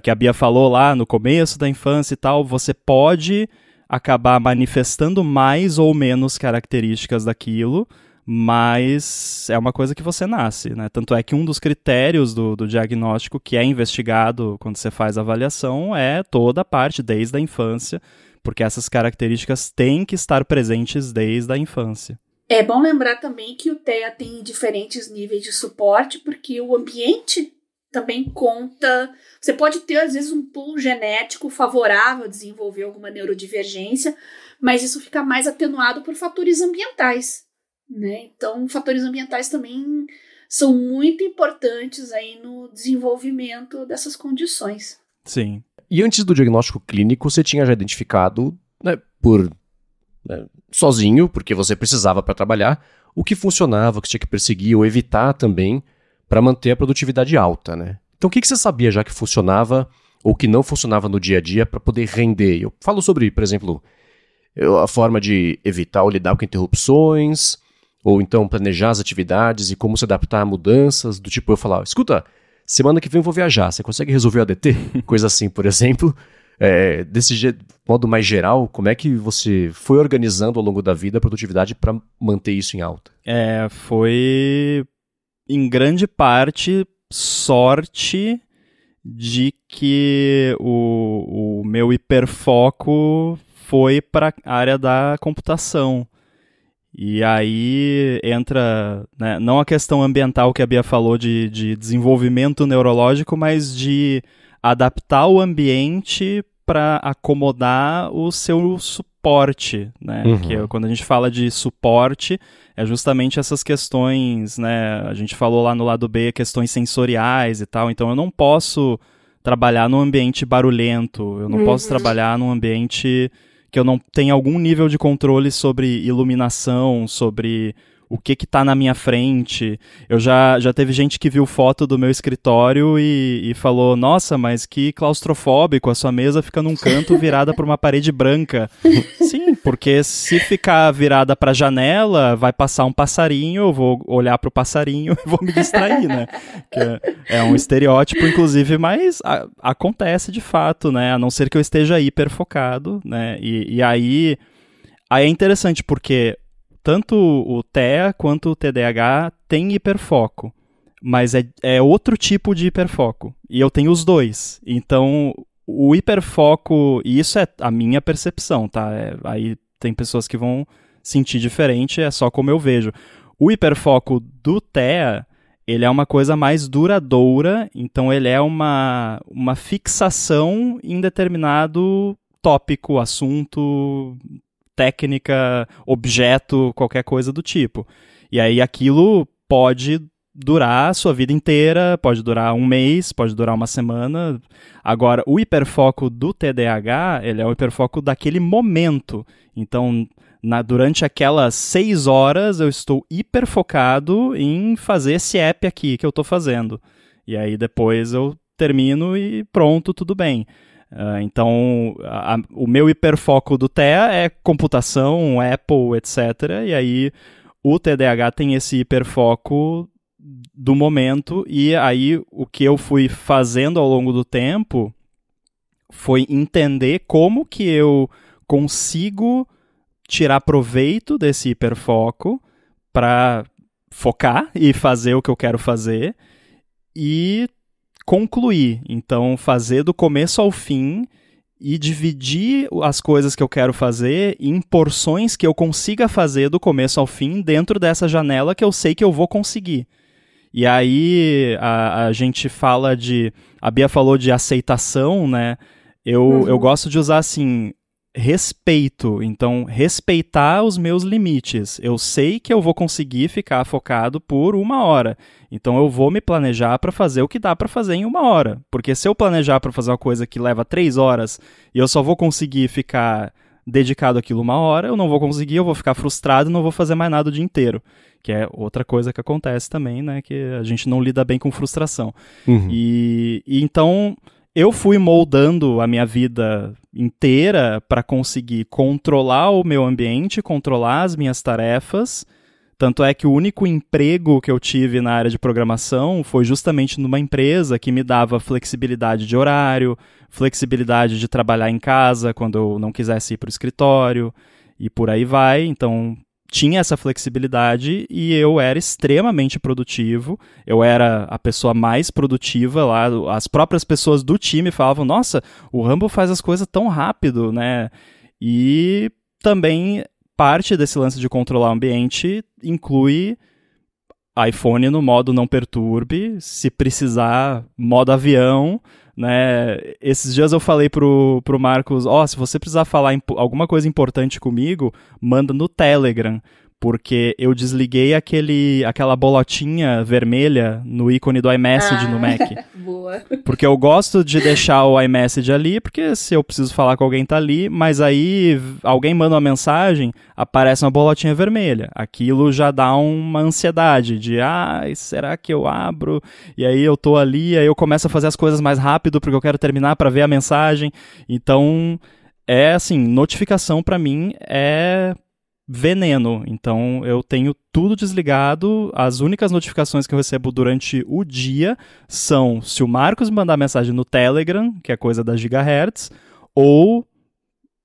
que a Bia falou lá no começo da infância e tal, você pode acabar manifestando mais ou menos características daquilo, mas é uma coisa que você nasce, né? Tanto é que um dos critérios do diagnóstico que é investigado quando você faz a avaliação é toda a parte desde a infância, porque essas características têm que estar presentes desde a infância. É bom lembrar também que o TEA tem diferentes níveis de suporte, porque o ambiente também conta. Você pode ter, às vezes, um pool genético favorável a desenvolver alguma neurodivergência, mas isso fica mais atenuado por fatores ambientais. Né? Então, fatores ambientais também são muito importantes aí no desenvolvimento dessas condições. Sim. E antes do diagnóstico clínico, você tinha já identificado, né, sozinho, porque você precisava para trabalhar, o que funcionava, o que você tinha que perseguir ou evitar também para manter a produtividade alta, né? Então, o que você sabia já que funcionava ou que não funcionava no dia a dia para poder render? Eu falo sobre, por exemplo, a forma de evitar ou lidar com interrupções, ou então planejar as atividades e como se adaptar a mudanças, do tipo eu falar, escuta, semana que vem eu vou viajar, você consegue resolver o ADT? Coisa assim, por exemplo. Desse modo mais geral, como é que você foi organizando ao longo da vida a produtividade para manter isso em alta? Foi, em grande parte, sorte de que o meu hiperfoco foi para a área da computação. E aí entra, né, não a questão ambiental que a Bia falou de desenvolvimento neurológico, mas de adaptar o ambiente para acomodar o seu suporte, né? Que quando a gente fala de suporte, é justamente essas questões, né? A gente falou lá no lado B, questões sensoriais e tal, então eu não posso trabalhar num ambiente barulhento, eu não posso trabalhar num ambiente que eu não tenha algum nível de controle sobre iluminação, sobre o que tá na minha frente. Eu já teve gente que viu foto do meu escritório e falou, nossa, mas que claustrofóbico, a sua mesa fica num canto virada para uma parede branca. Sim, porque se ficar virada para a janela, vai passar um passarinho, eu vou olhar pro passarinho e vou me distrair, né? Que é um estereótipo, inclusive, mas acontece de fato, né? A não ser que eu esteja hiperfocado, né? E aí é interessante porque tanto o TEA quanto o TDAH tem hiperfoco, mas é outro tipo de hiperfoco. E eu tenho os dois. Então, o hiperfoco, e isso é a minha percepção, tá? Aí tem pessoas que vão sentir diferente, é só como eu vejo. O hiperfoco do TEA, ele é uma coisa mais duradoura, então ele é uma fixação em determinado tópico, assunto, técnica, objeto, qualquer coisa do tipo. E aí aquilo pode durar a sua vida inteira, pode durar um mês, pode durar uma semana. Agora, o hiperfoco do TDAH, ele é o hiperfoco daquele momento. Então, durante aquelas 6 horas, eu estou hiperfocado em fazer esse app aqui que eu estou fazendo. E aí depois eu termino e pronto, tudo bem. Então, o meu hiperfoco do TEA é computação, Apple, etc. E aí o TDAH tem esse hiperfoco do momento, e aí o que eu fui fazendo ao longo do tempo foi entender como que eu consigo tirar proveito desse hiperfoco para focar e fazer o que eu quero fazer e concluir. Então, fazer do começo ao fim e dividir as coisas que eu quero fazer em porções que eu consiga fazer do começo ao fim dentro dessa janela que eu sei que eu vou conseguir. E aí a gente fala a Bia falou de aceitação, né? Eu gosto de usar assim, respeito. Então, respeitar os meus limites. Eu sei que eu vou conseguir ficar focado por 1 hora. Então, eu vou me planejar para fazer o que dá para fazer em 1 hora. Porque se eu planejar para fazer uma coisa que leva 3 horas e eu só vou conseguir ficar dedicado àquilo 1 hora, eu não vou conseguir, eu vou ficar frustrado e não vou fazer mais nada o dia inteiro. Que é outra coisa que acontece também, né? Que a gente não lida bem com frustração. E então, eu fui moldando a minha vida inteira para conseguir controlar o meu ambiente, controlar as minhas tarefas. Tanto é que o único emprego que eu tive na área de programação foi justamente numa empresa que me dava flexibilidade de horário, flexibilidade de trabalhar em casa quando eu não quisesse ir para o escritório e por aí vai. Então, tinha essa flexibilidade e eu era extremamente produtivo. Eu era a pessoa mais produtiva lá. As próprias pessoas do time falavam, nossa, o Rumble faz as coisas tão rápido, né? E também parte desse lance de controlar o ambiente inclui iPhone no modo não perturbe, se precisar, modo avião, né? Esses dias eu falei pro Marcos, se você precisar falar alguma coisa importante comigo, manda no Telegram, porque eu desliguei aquela bolotinha vermelha no ícone do iMessage no Mac. Boa. Porque eu gosto de deixar o iMessage ali, porque se eu preciso falar com alguém tá ali, mas aí alguém manda uma mensagem, aparece uma bolotinha vermelha. Aquilo já dá uma ansiedade de, será que eu abro? E aí eu tô ali, aí eu começo a fazer as coisas mais rápido porque eu quero terminar para ver a mensagem. Então, é assim, notificação para mim é veneno. Então eu tenho tudo desligado. As únicas notificações que eu recebo durante o dia são se o Marcos me mandar mensagem no Telegram, que é coisa da Gigahertz, ou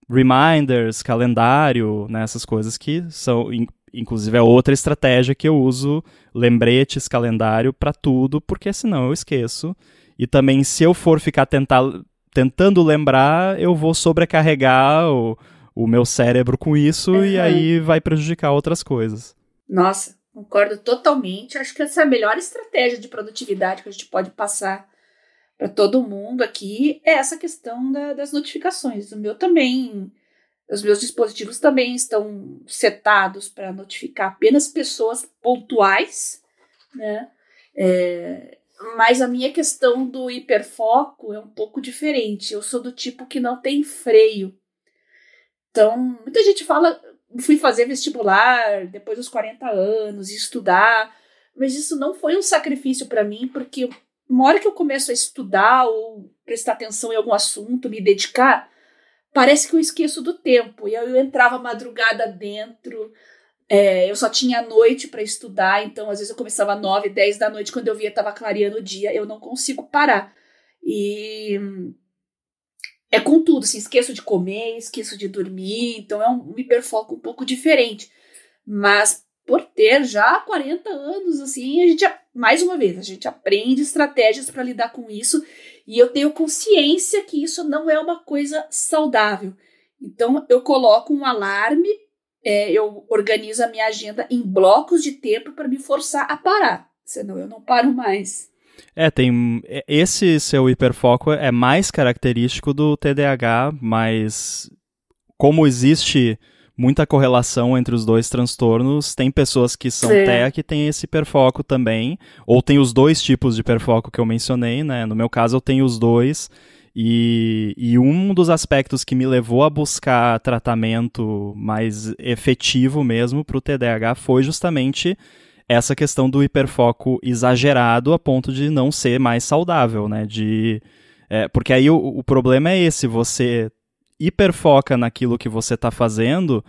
reminders, calendário, né, essas coisas que são, inclusive é outra estratégia que eu uso, lembretes, calendário para tudo, porque senão eu esqueço. E também se eu for ficar tentando lembrar, eu vou sobrecarregar o meu cérebro com isso e aí vai prejudicar outras coisas. Nossa, concordo totalmente. Acho que essa é a melhor estratégia de produtividade que a gente pode passar para todo mundo aqui, é essa questão das notificações. O meu também, os meus dispositivos também estão setados para notificar apenas pessoas pontuais, né? Mas a minha questão do hiperfoco é um pouco diferente. Eu sou do tipo que não tem freio. Então, muita gente fala fui fazer vestibular depois dos 40 anos, estudar, mas isso não foi um sacrifício para mim, porque uma hora que eu começo a estudar ou prestar atenção em algum assunto, me dedicar, parece que eu esqueço do tempo. E eu entrava madrugada dentro, eu só tinha a noite para estudar, então às vezes eu começava 9, 10 da noite, quando eu via estava clareando o dia, eu não consigo parar. E é com tudo, assim, esqueço de comer, esqueço de dormir, então é um hiperfoco um pouco diferente. Mas por ter já 40 anos, assim, mais uma vez, a gente aprende estratégias para lidar com isso, e eu tenho consciência que isso não é uma coisa saudável. Então, eu coloco um alarme, eu organizo a minha agenda em blocos de tempo para me forçar a parar, senão eu não paro mais. Esse seu hiperfoco é mais característico do TDAH, mas como existe muita correlação entre os dois transtornos, tem pessoas que são TEA que têm esse hiperfoco também, ou tem os dois tipos de hiperfoco que eu mencionei, né? No meu caso eu tenho os dois, e um dos aspectos que me levou a buscar tratamento mais efetivo mesmo para o TDAH foi justamente essa questão do hiperfoco exagerado a ponto de não ser mais saudável, né? Porque aí o problema é esse, você hiperfoca naquilo que você está fazendo,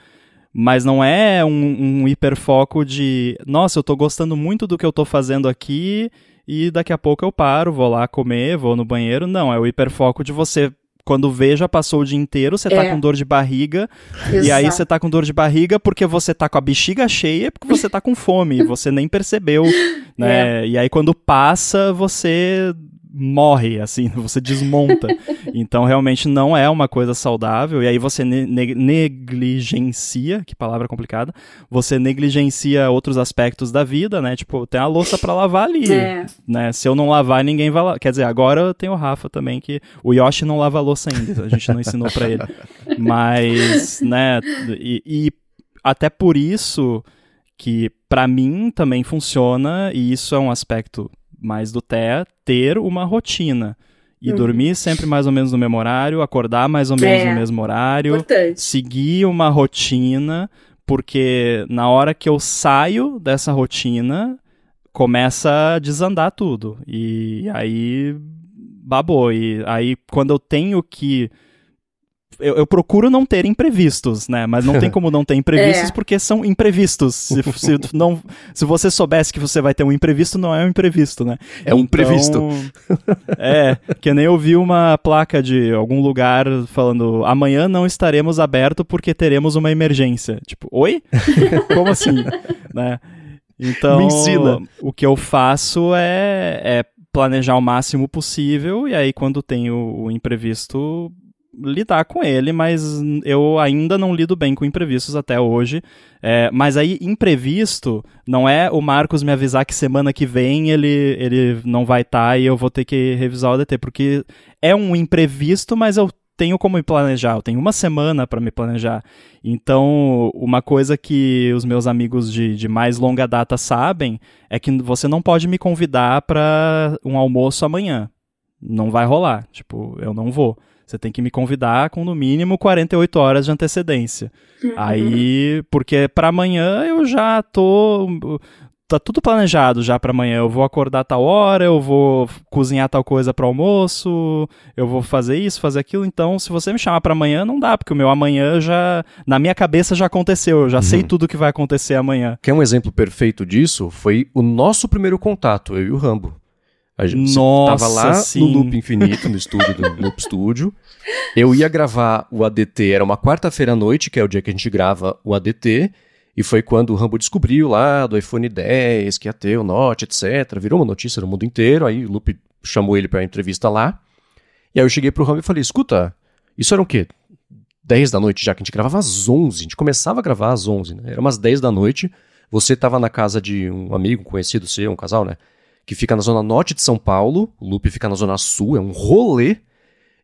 mas não é um hiperfoco de, nossa, eu estou gostando muito do que eu estou fazendo aqui e daqui a pouco eu paro, vou lá comer, vou no banheiro. Não, é o hiperfoco de você, quando vê, já passou o dia inteiro, você tá com dor de barriga, Exato. E aí você tá com dor de barriga porque você tá com a bexiga cheia, porque você tá com fome, e você nem percebeu, né? E aí quando passa, você morre, assim, você desmonta. Então, realmente não é uma coisa saudável, e aí você negligencia, que palavra complicada, você negligencia outros aspectos da vida, né? Tipo, tem a louça pra lavar ali, né? Se eu não lavar, ninguém vai lavar. Quer dizer, agora eu tenho o Rafa também, que o Yoshi não lava a louça ainda, a gente não ensinou pra ele. Mas, né, e até por isso que pra mim também funciona, e isso é um aspecto mais do TEA, ter uma rotina. E dormir sempre mais ou menos no mesmo horário, acordar mais ou menos no mesmo horário, importante. Seguir uma rotina, porque na hora que eu saio dessa rotina, começa a desandar tudo. E aí, babou. E aí, quando eu tenho que... Eu procuro não ter imprevistos, né? Mas não tem como não ter imprevistos porque são imprevistos. Se você soubesse que você vai ter um imprevisto, não é um imprevisto, né? É um previsto. Que nem eu vi uma placa de algum lugar falando: amanhã não estaremos abertos porque teremos uma emergência. Tipo, oi? Como assim? Né? Então, me ensina. O que eu faço é planejar o máximo possível, e aí quando tem o imprevisto, lidar com ele, mas eu ainda não lido bem com imprevistos até hoje. Mas aí, imprevisto, não é o Marcos me avisar que semana que vem ele não vai estar e eu vou ter que revisar o ADT, porque é um imprevisto, mas eu tenho como me planejar, eu tenho uma semana para me planejar. Então, uma coisa que os meus amigos de mais longa data sabem é que você não pode me convidar para um almoço amanhã. Não vai rolar, tipo, eu não vou. Você tem que me convidar com no mínimo 48 horas de antecedência. Aí, porque para amanhã eu já tá tudo planejado já para amanhã. Eu vou acordar tal hora, eu vou cozinhar tal coisa para almoço, eu vou fazer isso, fazer aquilo. Então, se você me chamar para amanhã, não dá, porque o meu amanhã já, na minha cabeça já aconteceu. Eu já sei tudo que vai acontecer amanhã. Quer um exemplo perfeito disso? Foi o nosso primeiro contato, eu e o Rambo. A gente tava lá no Loop Infinito, no estúdio do Loop Studio. Eu ia gravar o ADT, era uma quarta-feira à noite, que é o dia que a gente grava o ADT, e foi quando o Rambo descobriu lá do iPhone X, que ia ter o Note, etc. Virou uma notícia no mundo inteiro, aí o Loop chamou ele pra entrevista lá. E aí eu cheguei pro Rambo e falei, escuta, isso era o quê? 10 da noite já, que a gente gravava às 11, a gente começava a gravar às 11, né? Era umas 10 da noite, você tava na casa de um amigo conhecido seu, um casal, né? Que fica na zona norte de São Paulo, o Loop fica na zona sul, é um rolê.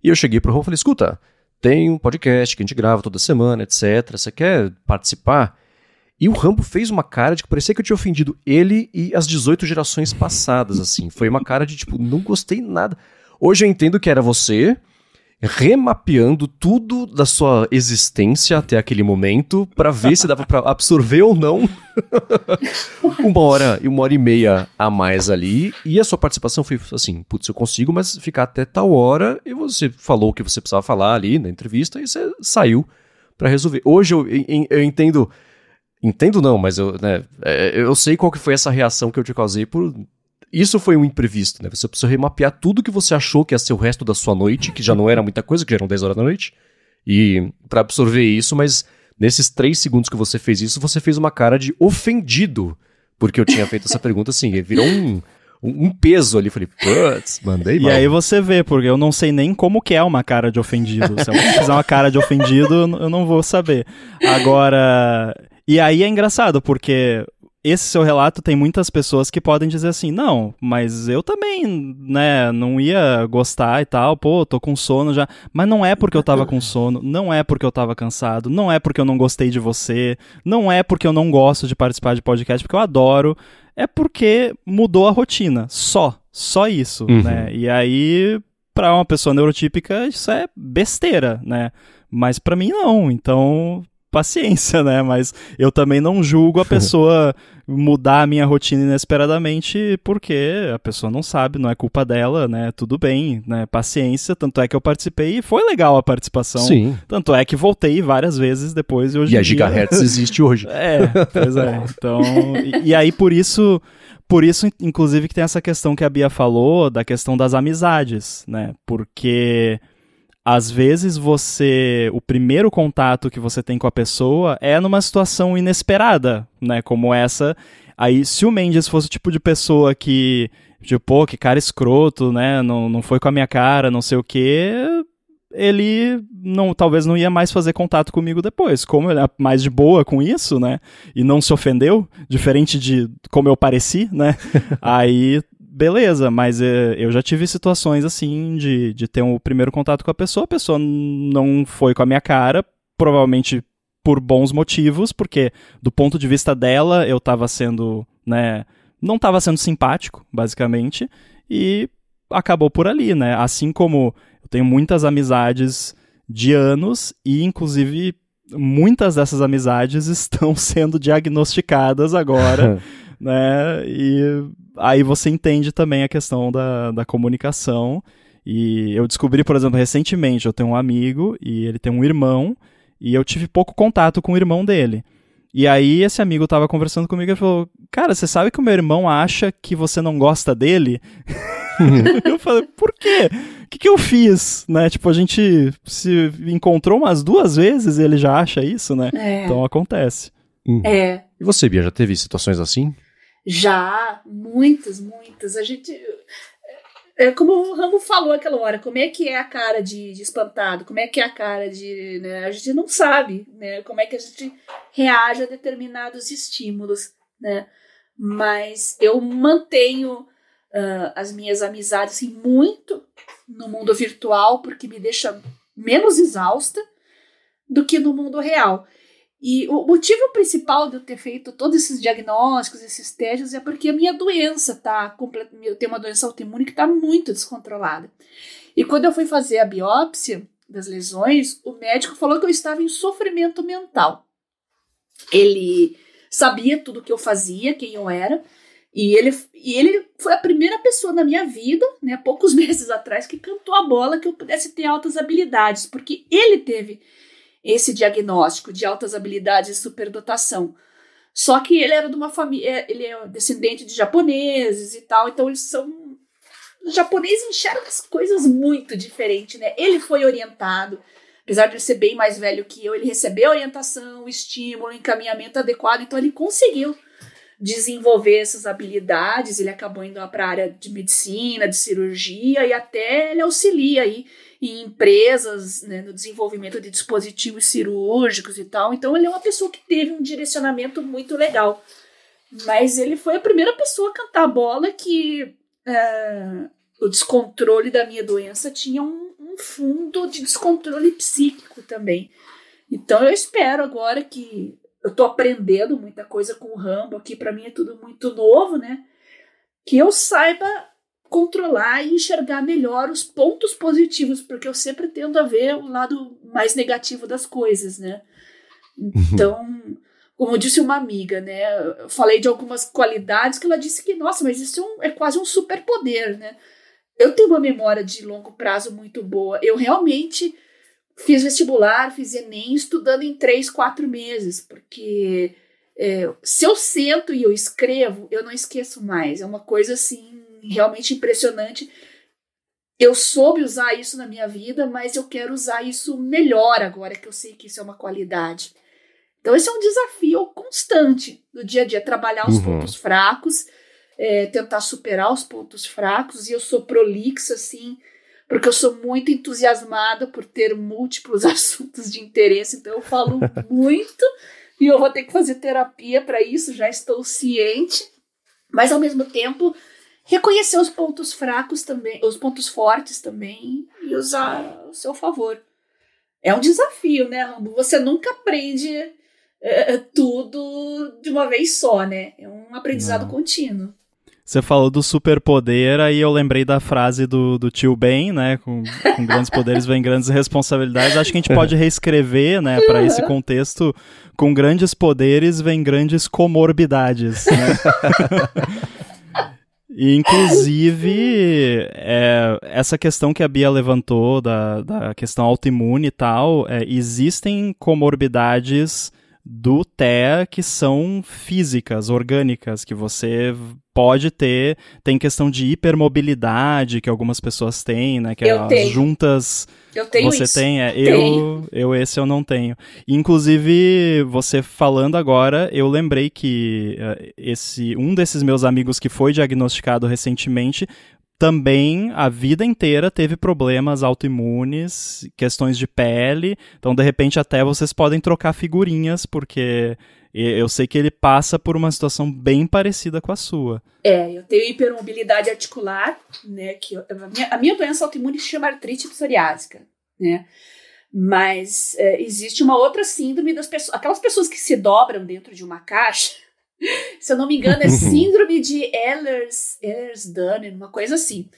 E eu cheguei pro Rambo e falei, escuta, tem um podcast que a gente grava toda semana, etc. Você quer participar? E o Rambo fez uma cara de que parecia que eu tinha ofendido ele e as 18 gerações passadas, assim. Foi uma cara de, tipo, não gostei nada. Hoje eu entendo que era você, remapeando tudo da sua existência até aquele momento pra ver se dava pra absorver ou não 1 hora e 1 hora e meia a mais ali. E a sua participação foi assim, putz, eu consigo, mas ficar até tal hora, e você falou o que você precisava falar ali na entrevista e você saiu pra resolver. Hoje eu entendo... Entendo não, mas eu sei qual que foi essa reação que eu te causei por... Isso foi um imprevisto, né? Você precisa remapear tudo que você achou que ia ser o resto da sua noite, que já não era muita coisa, que já eram 10 horas da noite, e pra absorver isso, mas nesses 3 segundos que você fez isso, você fez uma cara de ofendido, porque eu tinha feito essa pergunta assim, virou um peso ali, falei, putz, mandei mal. E aí você vê, porque eu não sei nem como que é uma cara de ofendido. Se eu fizer uma cara de ofendido, eu não vou saber. Agora... E aí é engraçado, porque esse seu relato tem muitas pessoas que podem dizer assim, não, mas eu também, né, não ia gostar e tal, pô, tô com sono já. Mas não é porque eu tava com sono, não é porque eu tava cansado, não é porque eu não gostei de você, não é porque eu não gosto de participar de podcast, porque eu adoro, é porque mudou a rotina, só isso, né? E aí, pra uma pessoa neurotípica, isso é besteira, né? Mas pra mim não, então... paciência, né? Mas eu também não julgo a pessoa mudar a minha rotina inesperadamente porque a pessoa não sabe, não é culpa dela, né? Tudo bem, né? Paciência, tanto é que eu participei e foi legal a participação. Sim. Tanto é que voltei várias vezes depois e hoje a Gigahertz existe hoje. Pois é. Então, e aí por isso, inclusive, que tem essa questão que a Bia falou, da questão das amizades, né? Porque... às vezes o primeiro contato que você tem com a pessoa é numa situação inesperada, né, como essa. Aí, se o Mendes fosse o tipo de pessoa que, tipo, pô, que cara escroto, né, não foi com a minha cara, não sei o quê, ele talvez não ia mais fazer contato comigo depois. Como ele é mais de boa com isso, né, e não se ofendeu, diferente de como eu pareci, né, aí... beleza, mas eu já tive situações assim de ter um primeiro contato com a pessoa não foi com a minha cara, provavelmente por bons motivos, porque do ponto de vista dela eu tava sendo, né, não tava sendo simpático, basicamente, e acabou por ali, né, assim como eu tenho muitas amizades de anos e inclusive muitas dessas amizades estão sendo diagnosticadas agora, né, e aí você entende também a questão da comunicação. E eu descobri, por exemplo, recentemente, eu tenho um amigo e ele tem um irmão, e eu tive pouco contato com o irmão dele. E aí esse amigo tava conversando comigo e falou, cara, você sabe que o meu irmão acha que você não gosta dele? Eu falei, por quê? O que eu fiz? Né? Tipo, a gente se encontrou umas 2 vezes e ele já acha isso, né? Então acontece. É. E você, Bia, já teve situações assim? Já, muitas. A gente... como o Rambo falou aquela hora, como é que é a cara de espantado, como é que é a cara de... né, a gente não sabe, né, como é que a gente reage a determinados estímulos, né, mas eu mantenho as minhas amizades assim, muito no mundo virtual, porque me deixa menos exausta do que no mundo real. E o motivo principal de eu ter feito todos esses diagnósticos, esses testes, é porque a minha doença eu tenho uma doença autoimune que está muito descontrolada. E quando eu fui fazer a biópsia das lesões, o médico falou que eu estava em sofrimento mental. Ele sabia tudo que eu fazia, quem eu era, e ele foi a primeira pessoa na minha vida, né, poucos meses atrás, que cantou a bola que eu pudesse ter altas habilidades, porque ele teve esse diagnóstico de altas habilidades e superdotação. Só que ele era de uma família, ele é descendente de japoneses e tal, então eles são... Os japoneses enxergam as coisas muito diferentes, né? Ele foi orientado, apesar de ele ser bem mais velho que eu, ele recebeu orientação, estímulo, encaminhamento adequado, então ele conseguiu desenvolver essas habilidades, ele acabou indo para a área de medicina, de cirurgia, e até ele auxilia aí em empresas, né, no desenvolvimento de dispositivos cirúrgicos e tal. Então ele é uma pessoa que teve um direcionamento muito legal. Mas ele foi a primeira pessoa a cantar a bola que o descontrole da minha doença tinha um fundo de descontrole psíquico também. Então eu espero agora que... Eu tô aprendendo muita coisa com o Rambo aqui, para mim é tudo muito novo, né? Que eu saiba controlar e enxergar melhor os pontos positivos, porque eu sempre tendo a ver o lado mais negativo das coisas, né? Então, como disse uma amiga, né? Eu falei de algumas qualidades que ela disse que, nossa, mas isso é quase um superpoder, né? Eu tenho uma memória de longo prazo muito boa. Eu realmente fiz vestibular, fiz Enem, estudando em 3, 4 meses, porque se eu sento e eu escrevo, eu não esqueço mais. É uma coisa, assim, realmente impressionante. Eu soube usar isso na minha vida, mas eu quero usar isso melhor agora que eu sei que isso é uma qualidade. Então esse é um desafio constante do dia a dia, trabalhar os pontos fracos, tentar superar os pontos fracos, e eu sou prolixa, assim, porque eu sou muito entusiasmada por ter múltiplos assuntos de interesse, então eu falo muito, e eu vou ter que fazer terapia para isso, já estou ciente, mas ao mesmo tempo reconhecer os pontos fracos também, os pontos fortes também, e usar ao seu favor. É um desafio, né, Rambo? Você nunca aprende tudo de uma vez só, né? É um aprendizado contínuo. Você falou do superpoder, aí eu lembrei da frase do tio Ben, né? Com grandes poderes vem grandes responsabilidades. Acho que a gente pode reescrever, né, para esse contexto, com grandes poderes vem grandes comorbidades, né? E, inclusive, essa questão que a Bia levantou, da questão autoimune e tal, existem comorbidades do TEA que são físicas, orgânicas, que você pode ter. Tem questão de hipermobilidade que algumas pessoas têm, né? Que as juntas... Eu tenho você isso. Tem? Esse eu não tenho. Inclusive, você falando agora, eu lembrei que um desses meus amigos que foi diagnosticado recentemente também a vida inteira teve problemas autoimunes, questões de pele. Então, de repente, até vocês podem trocar figurinhas, porque eu sei que ele passa por uma situação bem parecida com a sua. Eu tenho hipermobilidade articular, né? A minha doença autoimune se chama artrite psoriásica, né? Mas existe uma outra síndrome das pessoas, aquelas pessoas que se dobram dentro de uma caixa. Se eu não me engano, é síndrome de Ehlers-Danlos, uma coisa assim.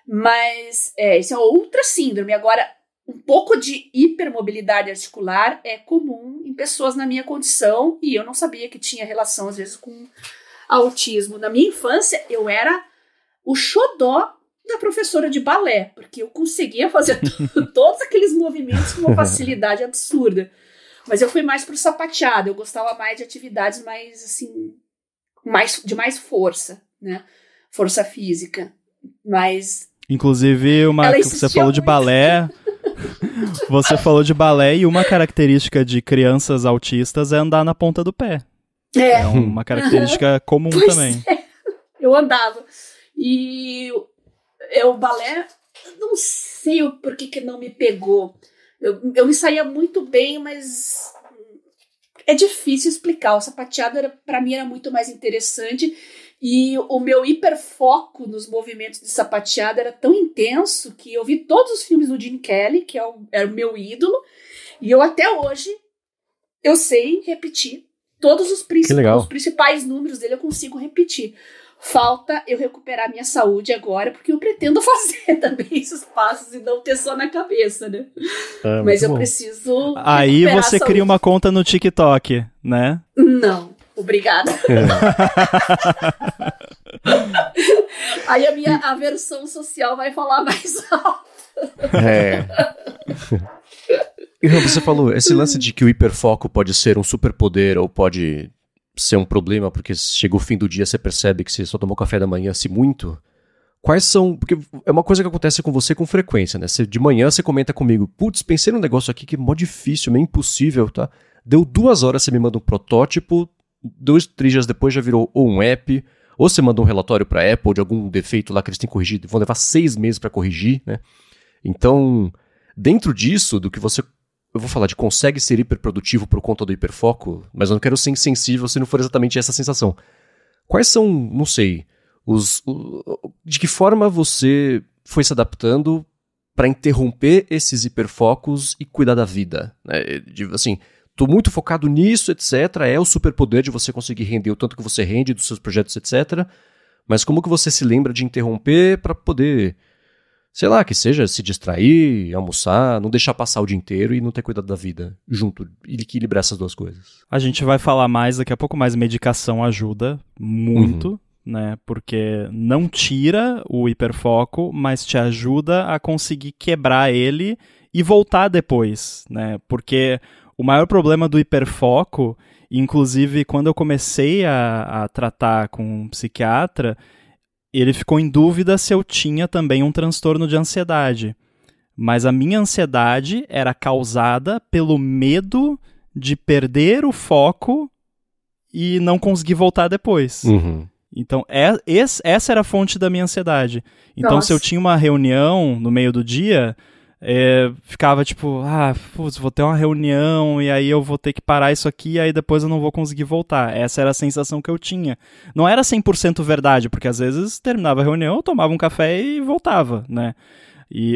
Mas isso é outra síndrome. Agora, um pouco de hipermobilidade articular é comum em pessoas na minha condição, e eu não sabia que tinha relação, às vezes, com autismo. Na minha infância, eu era o xodó da professora de balé, porque eu conseguia fazer todos aqueles movimentos com uma facilidade absurda. Mas eu fui mais pro sapateado, eu gostava mais de atividades mais, assim, de mais força, né? Força física. Mas... Inclusive, você falou de balé... Você falou de balé, e uma característica de crianças autistas é andar na ponta do pé. É uma característica comum também. Eu andava. E o balé, não sei o porquê que não me pegou. Eu me saía muito bem, mas é difícil explicar. O sapateado, para mim, era muito mais interessante. E o meu hiperfoco nos movimentos de sapateado era tão intenso que eu vi todos os filmes do Gene Kelly, que era o meu ídolo. E eu, até hoje, eu sei repetir. Todos os principais números dele eu consigo repetir. Falta eu recuperar minha saúde agora, porque eu pretendo fazer também esses passos e não ter só na cabeça, né? Mas eu preciso. Aí você cria uma conta no TikTok, né? Não, obrigada. Aí a minha aversão social vai falar mais alto. Você falou, esse lance de que o hiperfoco pode ser um superpoder ou pode ser um problema, porque chega o fim do dia, você percebe que você só tomou café da manhã, se muito. Quais são... Porque é uma coisa que acontece com você com frequência, né? De manhã você comenta comigo, putz, pensei num negócio aqui que é mó difícil, meio impossível, tá? Deu 2 horas, você me manda um protótipo, 2, 3 dias depois já virou ou um app, ou você manda um relatório pra Apple de algum defeito lá que eles têm corrigido, vão levar 6 meses pra corrigir, né? Então, dentro disso, do que você... Eu vou falar de consegue ser hiperprodutivo por conta do hiperfoco, mas eu não quero ser insensível se não for exatamente essa sensação. Quais são, não sei, de que forma você foi se adaptando para interromper esses hiperfocos e cuidar da vida? Né? Assim, tô muito focado nisso, etc. É o superpoder de você conseguir render o tanto que você rende dos seus projetos, etc. Mas como que você se lembra de interromper para poder, sei lá, que seja se distrair, almoçar, não deixar passar o dia inteiro e não ter cuidado da vida junto, e equilibrar essas duas coisas? A gente vai falar mais daqui a pouco, mas medicação ajuda muito, né? Porque não tira o hiperfoco, mas te ajuda a conseguir quebrar ele e voltar depois, né? Porque o maior problema do hiperfoco, inclusive quando eu comecei a tratar com um psiquiatra, ele ficou em dúvida se eu tinha também um transtorno de ansiedade. Mas a minha ansiedade era causada pelo medo de perder o foco e não conseguir voltar depois. Então, essa era a fonte da minha ansiedade. Então, Nossa. se eu tinha uma reunião no meio do dia, ficava tipo, vou ter uma reunião e aí eu vou ter que parar isso aqui e aí depois eu não vou conseguir voltar. Essa era a sensação que eu tinha. Não era 100% verdade, porque às vezes terminava a reunião, eu tomava um café e voltava, né?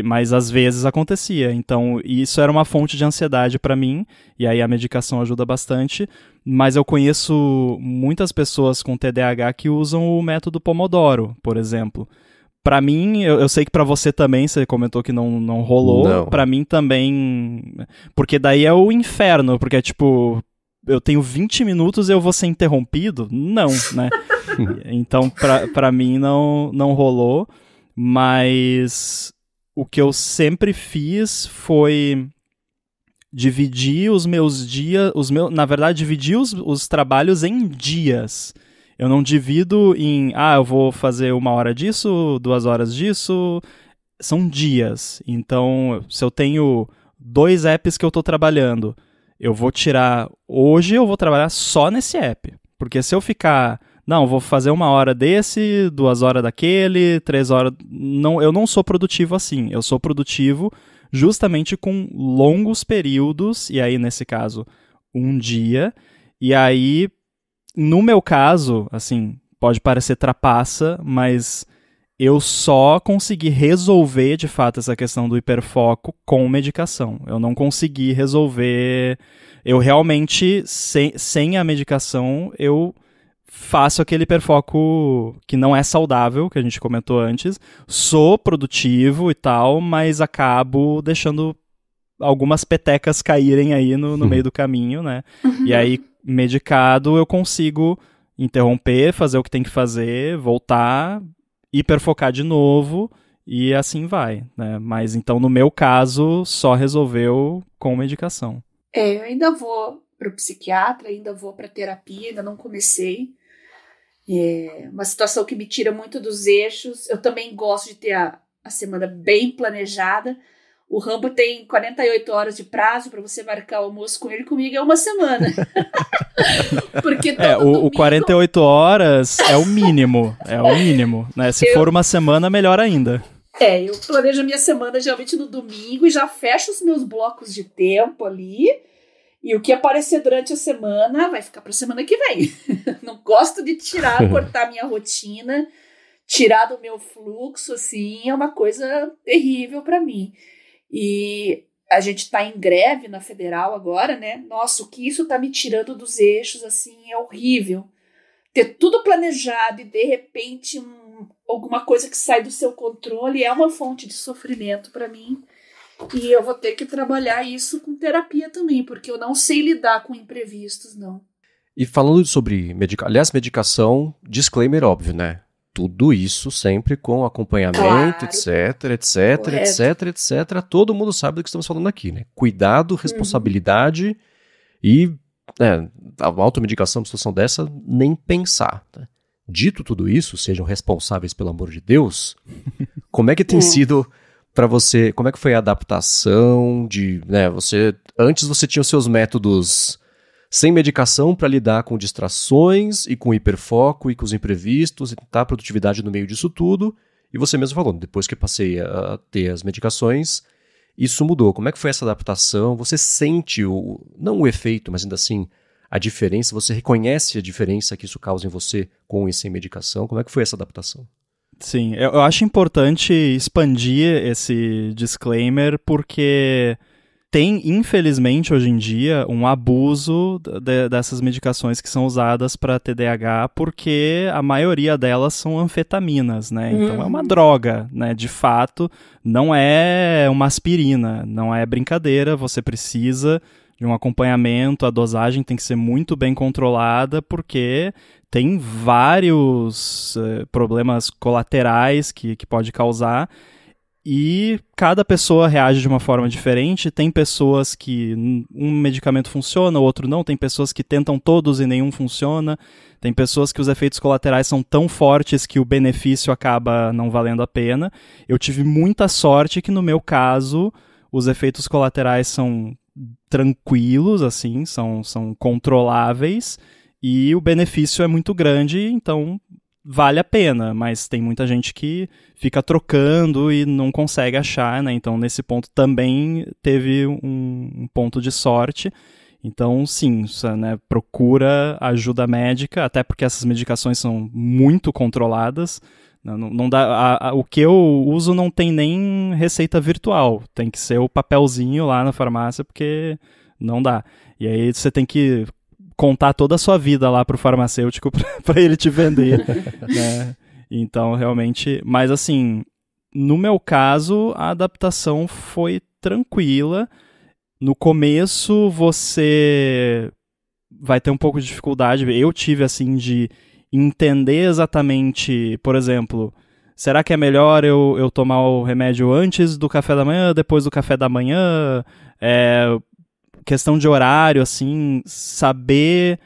Mas às vezes acontecia. Então, isso era uma fonte de ansiedade para mim, e aí a medicação ajuda bastante. Mas eu conheço muitas pessoas com TDAH que usam o método Pomodoro, por exemplo. Pra mim, eu sei que pra você também, você comentou que não rolou. Não. Pra mim também. Porque daí é o inferno, porque é tipo, eu tenho 20 minutos e eu vou ser interrompido? Não, né? Então, pra mim não rolou. Mas o que eu sempre fiz foi dividir os meus dias, na verdade, dividir os trabalhos em dias. Eu não divido em, eu vou fazer 1 hora disso, 2 horas disso. São dias. Então, se eu tenho 2 apps que eu estou trabalhando, eu vou tirar hoje, eu vou trabalhar só nesse app. Porque se eu ficar, vou fazer 1 hora desse, 2 horas daquele, 3 horas... eu não sou produtivo assim. Eu sou produtivo justamente com longos períodos, e aí, nesse caso, 1 dia. E aí, no meu caso, assim, pode parecer trapaça, mas eu só consegui resolver, de fato, essa questão do hiperfoco com medicação. Eu não consegui resolver... Eu realmente, sem a medicação, eu faço aquele hiperfoco que não é saudável, que a gente comentou antes. Sou produtivo e tal, mas acabo deixando algumas petecas caírem aí no meio do caminho, né? E aí, medicado, eu consigo interromper, fazer o que tem que fazer, voltar, hiperfocar de novo e assim vai, né? Mas então, no meu caso, só resolveu com medicação. Eu ainda vou pro psiquiatra, ainda vou pra terapia, ainda não comecei. É uma situação que me tira muito dos eixos. Eu também gosto de ter a semana bem planejada. O Rambo tem 48 horas de prazo para você marcar o almoço com ele, comigo é 1 semana. Porque o 48 horas é o mínimo, né? Se for 1 semana, melhor ainda. Eu planejo a minha semana geralmente no domingo e já fecho os meus blocos de tempo ali. E o que aparecer durante a semana vai ficar para a semana que vem. Não gosto de cortar minha rotina, tirar do meu fluxo, assim, é uma coisa terrível para mim. E a gente tá em greve na federal agora, né? Nossa, o que isso tá me tirando dos eixos, assim, é horrível. Ter tudo planejado e, de repente, alguma coisa que sai do seu controle é uma fonte de sofrimento para mim. E eu vou ter que trabalhar isso com terapia também, porque eu não sei lidar com imprevistos, não. E falando sobre medicação, disclaimer óbvio, né? Tudo isso sempre com acompanhamento, Claro. etc. Todo mundo sabe do que estamos falando aqui, né? Cuidado, responsabilidade e a automedicação, uma situação dessa, nem pensar. Tá? Dito tudo isso, sejam responsáveis pelo amor de Deus, como é que tem sido para você, como é que foi a adaptação de, antes você tinha os seus métodos sem medicação para lidar com distrações e com hiperfoco e com os imprevistos e tentar a produtividade no meio disso tudo, e você mesmo falou, depois que passei a ter as medicações, isso mudou. Como é que foi essa adaptação? Você sente, não o efeito, mas ainda assim, a diferença? Você reconhece a diferença que isso causa em você com e sem medicação? Como é que foi essa adaptação? Sim, eu acho importante expandir esse disclaimer porque tem, infelizmente, hoje em dia, um abuso dessas medicações que são usadas para TDAH, porque a maioria delas são anfetaminas, né? Então é uma droga, né? De fato, não é uma aspirina, não é brincadeira, você precisa de um acompanhamento, a dosagem tem que ser muito bem controlada, porque tem vários problemas colaterais que pode causar, e cada pessoa reage de uma forma diferente. Tem pessoas que um medicamento funciona, o outro não. Tem pessoas que tentam todos e nenhum funciona. Tem pessoas que os efeitos colaterais são tão fortes que o benefício acaba não valendo a pena. Eu tive muita sorte que, no meu caso, os efeitos colaterais são tranquilos, assim, são controláveis, e o benefício é muito grande, então vale a pena, mas tem muita gente que fica trocando e não consegue achar, né? Então, nesse ponto também teve um ponto de sorte. Então, sim, né, procura ajuda médica, até porque essas medicações são muito controladas. Não dá, o que eu uso não tem nem receita virtual, tem que ser o papelzinho lá na farmácia, porque não dá. E aí você tem que contar toda a sua vida lá pro farmacêutico para ele te vender, né? Então, realmente, mas assim, no meu caso, a adaptação foi tranquila. No começo, você vai ter um pouco de dificuldade. Eu tive, assim, de entender exatamente, por exemplo, será que é melhor eu tomar o remédio antes do café da manhã, depois do café da manhã? Questão de horário, assim, saber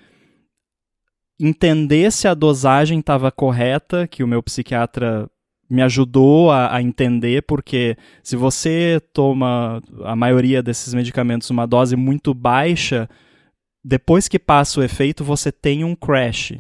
entender se a dosagem estava correta, que o meu psiquiatra me ajudou a entender, porque se você toma a maioria desses medicamentos uma dose muito baixa, depois que passa o efeito, você tem um crash.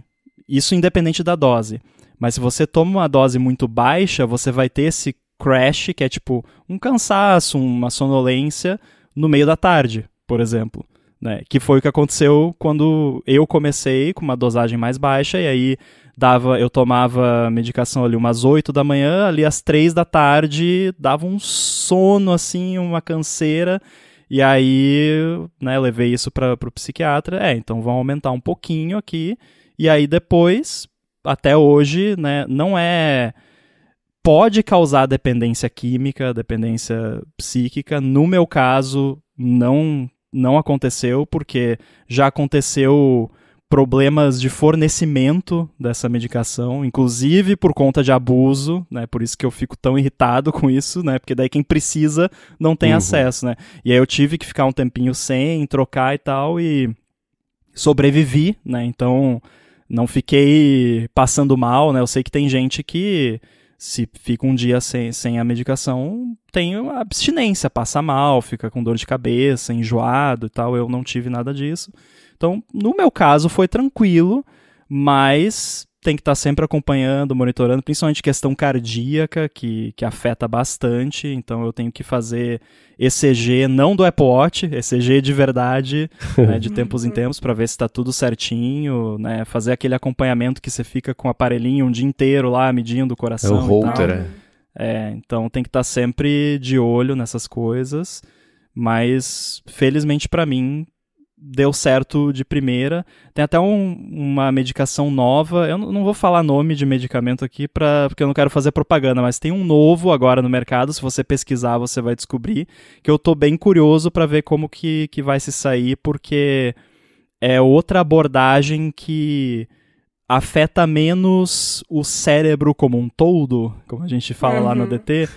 Isso independente da dose. Mas se você toma uma dose muito baixa, você vai ter esse crash, que é tipo um cansaço, uma sonolência no meio da tarde, por exemplo, né? Que foi o que aconteceu quando eu comecei com uma dosagem mais baixa, e aí eu tomava medicação ali umas 8 da manhã, ali às 3 da tarde dava um sono, assim, uma canseira, e aí, né, levei isso para o psiquiatra, então vamos aumentar um pouquinho aqui, e aí depois, até hoje, né, pode causar dependência química, dependência psíquica. No meu caso, não aconteceu, porque já aconteceu problemas de fornecimento dessa medicação, inclusive por conta de abuso, né? Por isso que eu fico tão irritado com isso, né? Porque daí quem precisa não tem acesso, né? E aí eu tive que ficar um tempinho sem, trocar e tal, e sobrevivi, né? Então não fiquei passando mal, né? Eu sei que tem gente que, se fica um dia sem a medicação, tem abstinência, passa mal, fica com dor de cabeça, enjoado e tal. Eu não tive nada disso. Então, no meu caso, foi tranquilo, mas tem que estar sempre acompanhando, monitorando, principalmente questão cardíaca, que afeta bastante. Então, eu tenho que fazer ECG, não do Apple Watch, ECG de verdade, né, de tempos em tempos, para ver se está tudo certinho, né, fazer aquele acompanhamento que você fica com o aparelhinho um dia inteiro lá, medindo o coração. É o Holter, então tem que estar sempre de olho nessas coisas, mas felizmente para mim deu certo de primeira. Tem até uma medicação nova, eu não vou falar nome de medicamento aqui porque eu não quero fazer propaganda, mas tem um novo agora no mercado, se você pesquisar você vai descobrir, que eu tô bem curioso para ver como que vai se sair, porque é outra abordagem que afeta menos o cérebro como um todo, como a gente fala lá no DT,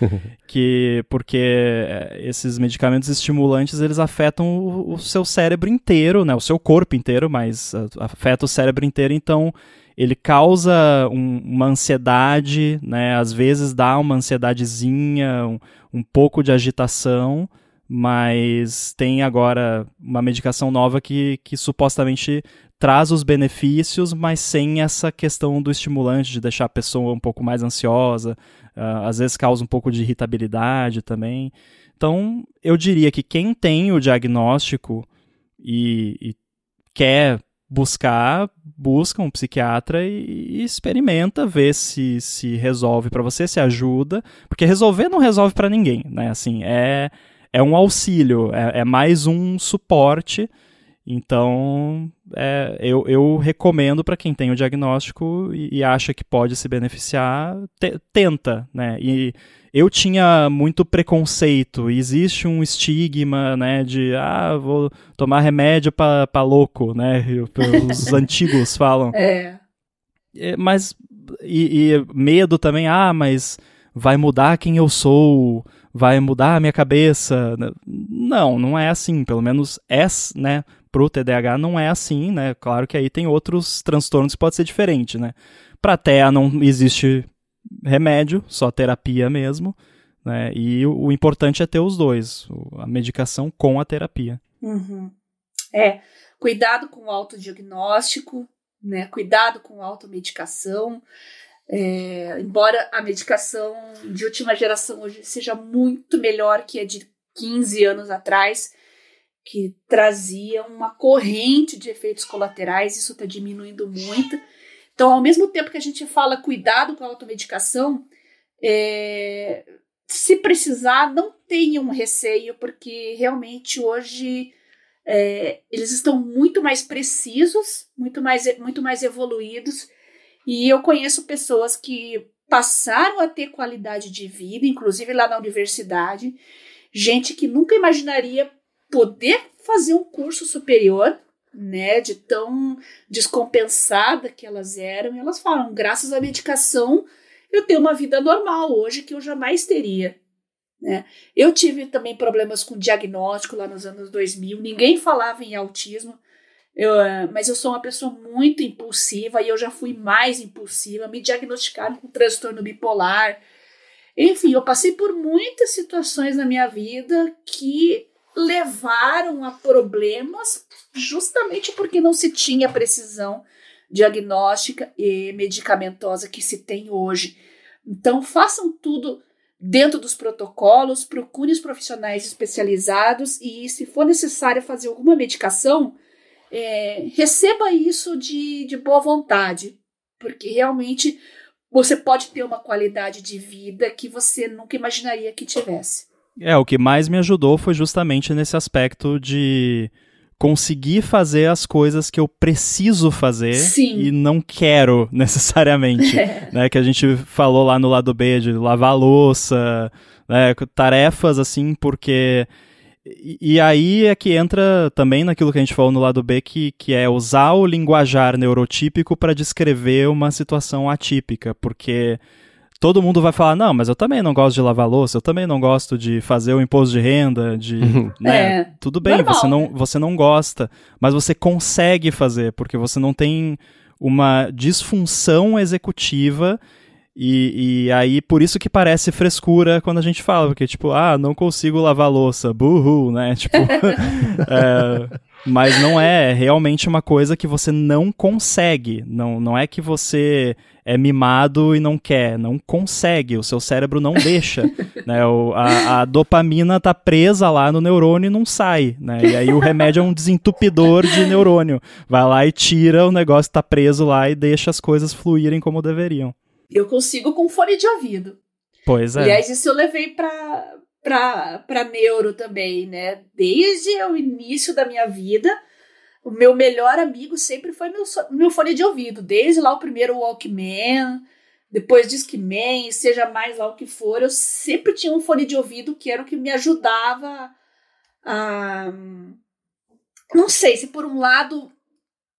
porque esses medicamentos estimulantes, eles afetam o seu cérebro inteiro, né, o seu corpo inteiro, mas afeta o cérebro inteiro, então ele causa uma ansiedade, né, às vezes dá uma ansiedadezinha, um pouco de agitação, mas tem agora uma medicação nova que supostamente traz os benefícios, mas sem essa questão do estimulante, de deixar a pessoa um pouco mais ansiosa, às vezes causa um pouco de irritabilidade também. Então, eu diria que quem tem o diagnóstico e quer busca um psiquiatra e experimenta, ver se resolve para você, se ajuda, porque resolver não resolve para ninguém, né? Assim, é é um auxílio, é mais um suporte. Então, eu recomendo para quem tem o diagnóstico e acha que pode se beneficiar, tenta, né? E eu tinha muito preconceito, existe um estigma, né, de, vou tomar remédio para louco, né? Os antigos falam. Mas, medo também, mas vai mudar quem eu sou, vai mudar a minha cabeça. Não é assim, pelo menos né? Pro TDAH não é assim, né? Claro que aí tem outros transtornos que pode ser diferente, né? Pra TEA não existe remédio, só terapia mesmo, né? E o importante é ter os dois, a medicação com a terapia. Uhum. Cuidado com o autodiagnóstico, né? Cuidado com a automedicação. Embora a medicação de última geração hoje seja muito melhor que a de 15 anos atrás, que trazia uma corrente de efeitos colaterais, isso está diminuindo muito. Então, ao mesmo tempo que a gente fala cuidado com a automedicação, se precisar, não tenham receio, porque realmente hoje eles estão muito mais precisos, muito mais evoluídos, e eu conheço pessoas que passaram a ter qualidade de vida, inclusive lá na universidade, gente que nunca imaginaria poder fazer um curso superior, né, de tão descompensada que elas eram, e elas falam, graças à medicação, eu tenho uma vida normal hoje que eu jamais teria, né? Eu tive também problemas com diagnóstico lá nos anos 2000, ninguém falava em autismo, mas eu sou uma pessoa muito impulsiva, e eu já fui mais impulsiva, me diagnosticaram com transtorno bipolar, enfim, eu passei por muitas situações na minha vida que levaram a problemas justamente porque não se tinha a precisão diagnóstica e medicamentosa que se tem hoje. Então, façam tudo dentro dos protocolos, procure os profissionais especializados e, se for necessário fazer alguma medicação, receba isso de boa vontade, porque realmente você pode ter uma qualidade de vida que você nunca imaginaria que tivesse. O que mais me ajudou foi justamente nesse aspecto de conseguir fazer as coisas que eu preciso fazer. Sim. E não quero necessariamente, né? Que a gente falou lá no lado B de lavar a louça, né? Tarefas assim, porque... E aí é que entra também naquilo que a gente falou no lado B, que é usar o linguajar neurotípico para descrever uma situação atípica, porque... Todo mundo vai falar, não, mas eu também não gosto de lavar louça, eu também não gosto de fazer o imposto de renda, né? Tudo bem, normal, você não gosta, mas você consegue fazer, porque você não tem uma disfunção executiva e aí por isso que parece frescura quando a gente fala, porque tipo, não consigo lavar louça, buhu, né? Tipo, mas não é realmente uma coisa que você não consegue, não é que você é mimado e não quer, não consegue, o seu cérebro não deixa, né? A dopamina tá presa lá no neurônio e não sai, né? E aí o remédio é um desentupidor de neurônio, vai lá e tira o negócio que tá preso lá e deixa as coisas fluírem como deveriam. Eu consigo com fone de ouvido. Pois é. Aliás, isso eu levei pra neuro também, né? Desde o início da minha vida, o meu melhor amigo sempre foi meu fone de ouvido. Desde lá o primeiro Walkman, depois Discman, seja mais lá o que for, eu sempre tinha um fone de ouvido que era o que me ajudava a... Não sei se por um lado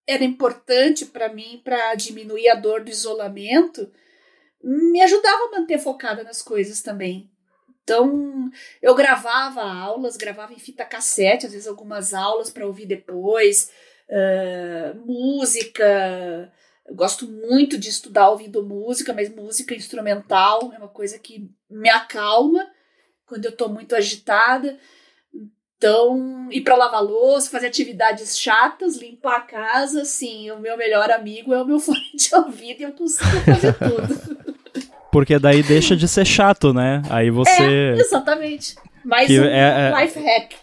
era importante para mim para diminuir a dor do isolamento, me ajudava a manter focada nas coisas também. Então, eu gravava aulas, gravava em fita cassete, às vezes algumas aulas para ouvir depois, música. Eu gosto muito de estudar ouvindo música, mas música instrumental é uma coisa que me acalma quando eu estou muito agitada. Então, ir para lavar louça, fazer atividades chatas, limpar a casa, sim, o meu melhor amigo é o meu fone de ouvido e eu consigo fazer tudo. Porque daí deixa de ser chato, né? Aí você... exatamente. Mais um life hack.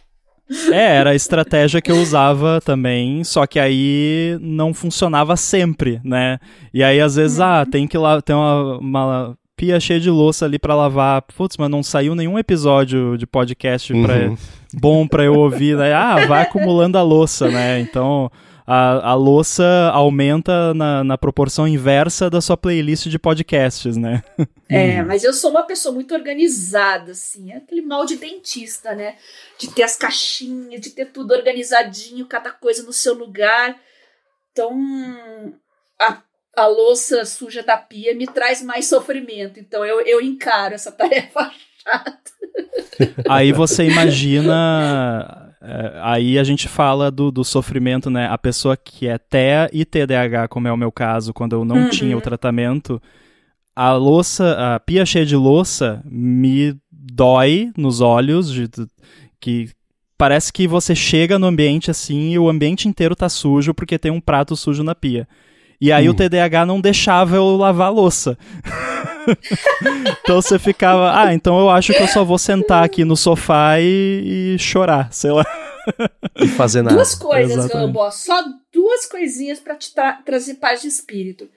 Era a estratégia que eu usava também, só que aí não funcionava sempre, né? E aí, às vezes, tem que lá, tem uma pia cheia de louça ali pra lavar. Putz, mas não saiu nenhum episódio de podcast bom pra eu ouvir, né? Vai acumulando a louça, né? Então a louça aumenta na proporção inversa da sua playlist de podcasts, né? Mas eu sou uma pessoa muito organizada, assim, é aquele mal de dentista, né? De ter as caixinhas, de ter tudo organizadinho, cada coisa no seu lugar. Então, a louça suja da pia me traz mais sofrimento. Então, eu encaro essa tarefa chata. Aí você imagina... Aí a gente fala do sofrimento, né? A pessoa que é TEA e TDAH, como é o meu caso, quando eu não tinha o tratamento, a pia cheia de louça me dói nos olhos, que parece que você chega no ambiente assim e o ambiente inteiro tá sujo porque tem um prato sujo na pia. E aí o TDAH não deixava eu lavar a louça. Então você ficava, então eu acho que eu só vou sentar aqui no sofá e chorar, sei lá. E fazer nada. Duas coisas, Gambo, só duas coisinhas pra te trazer paz de espírito.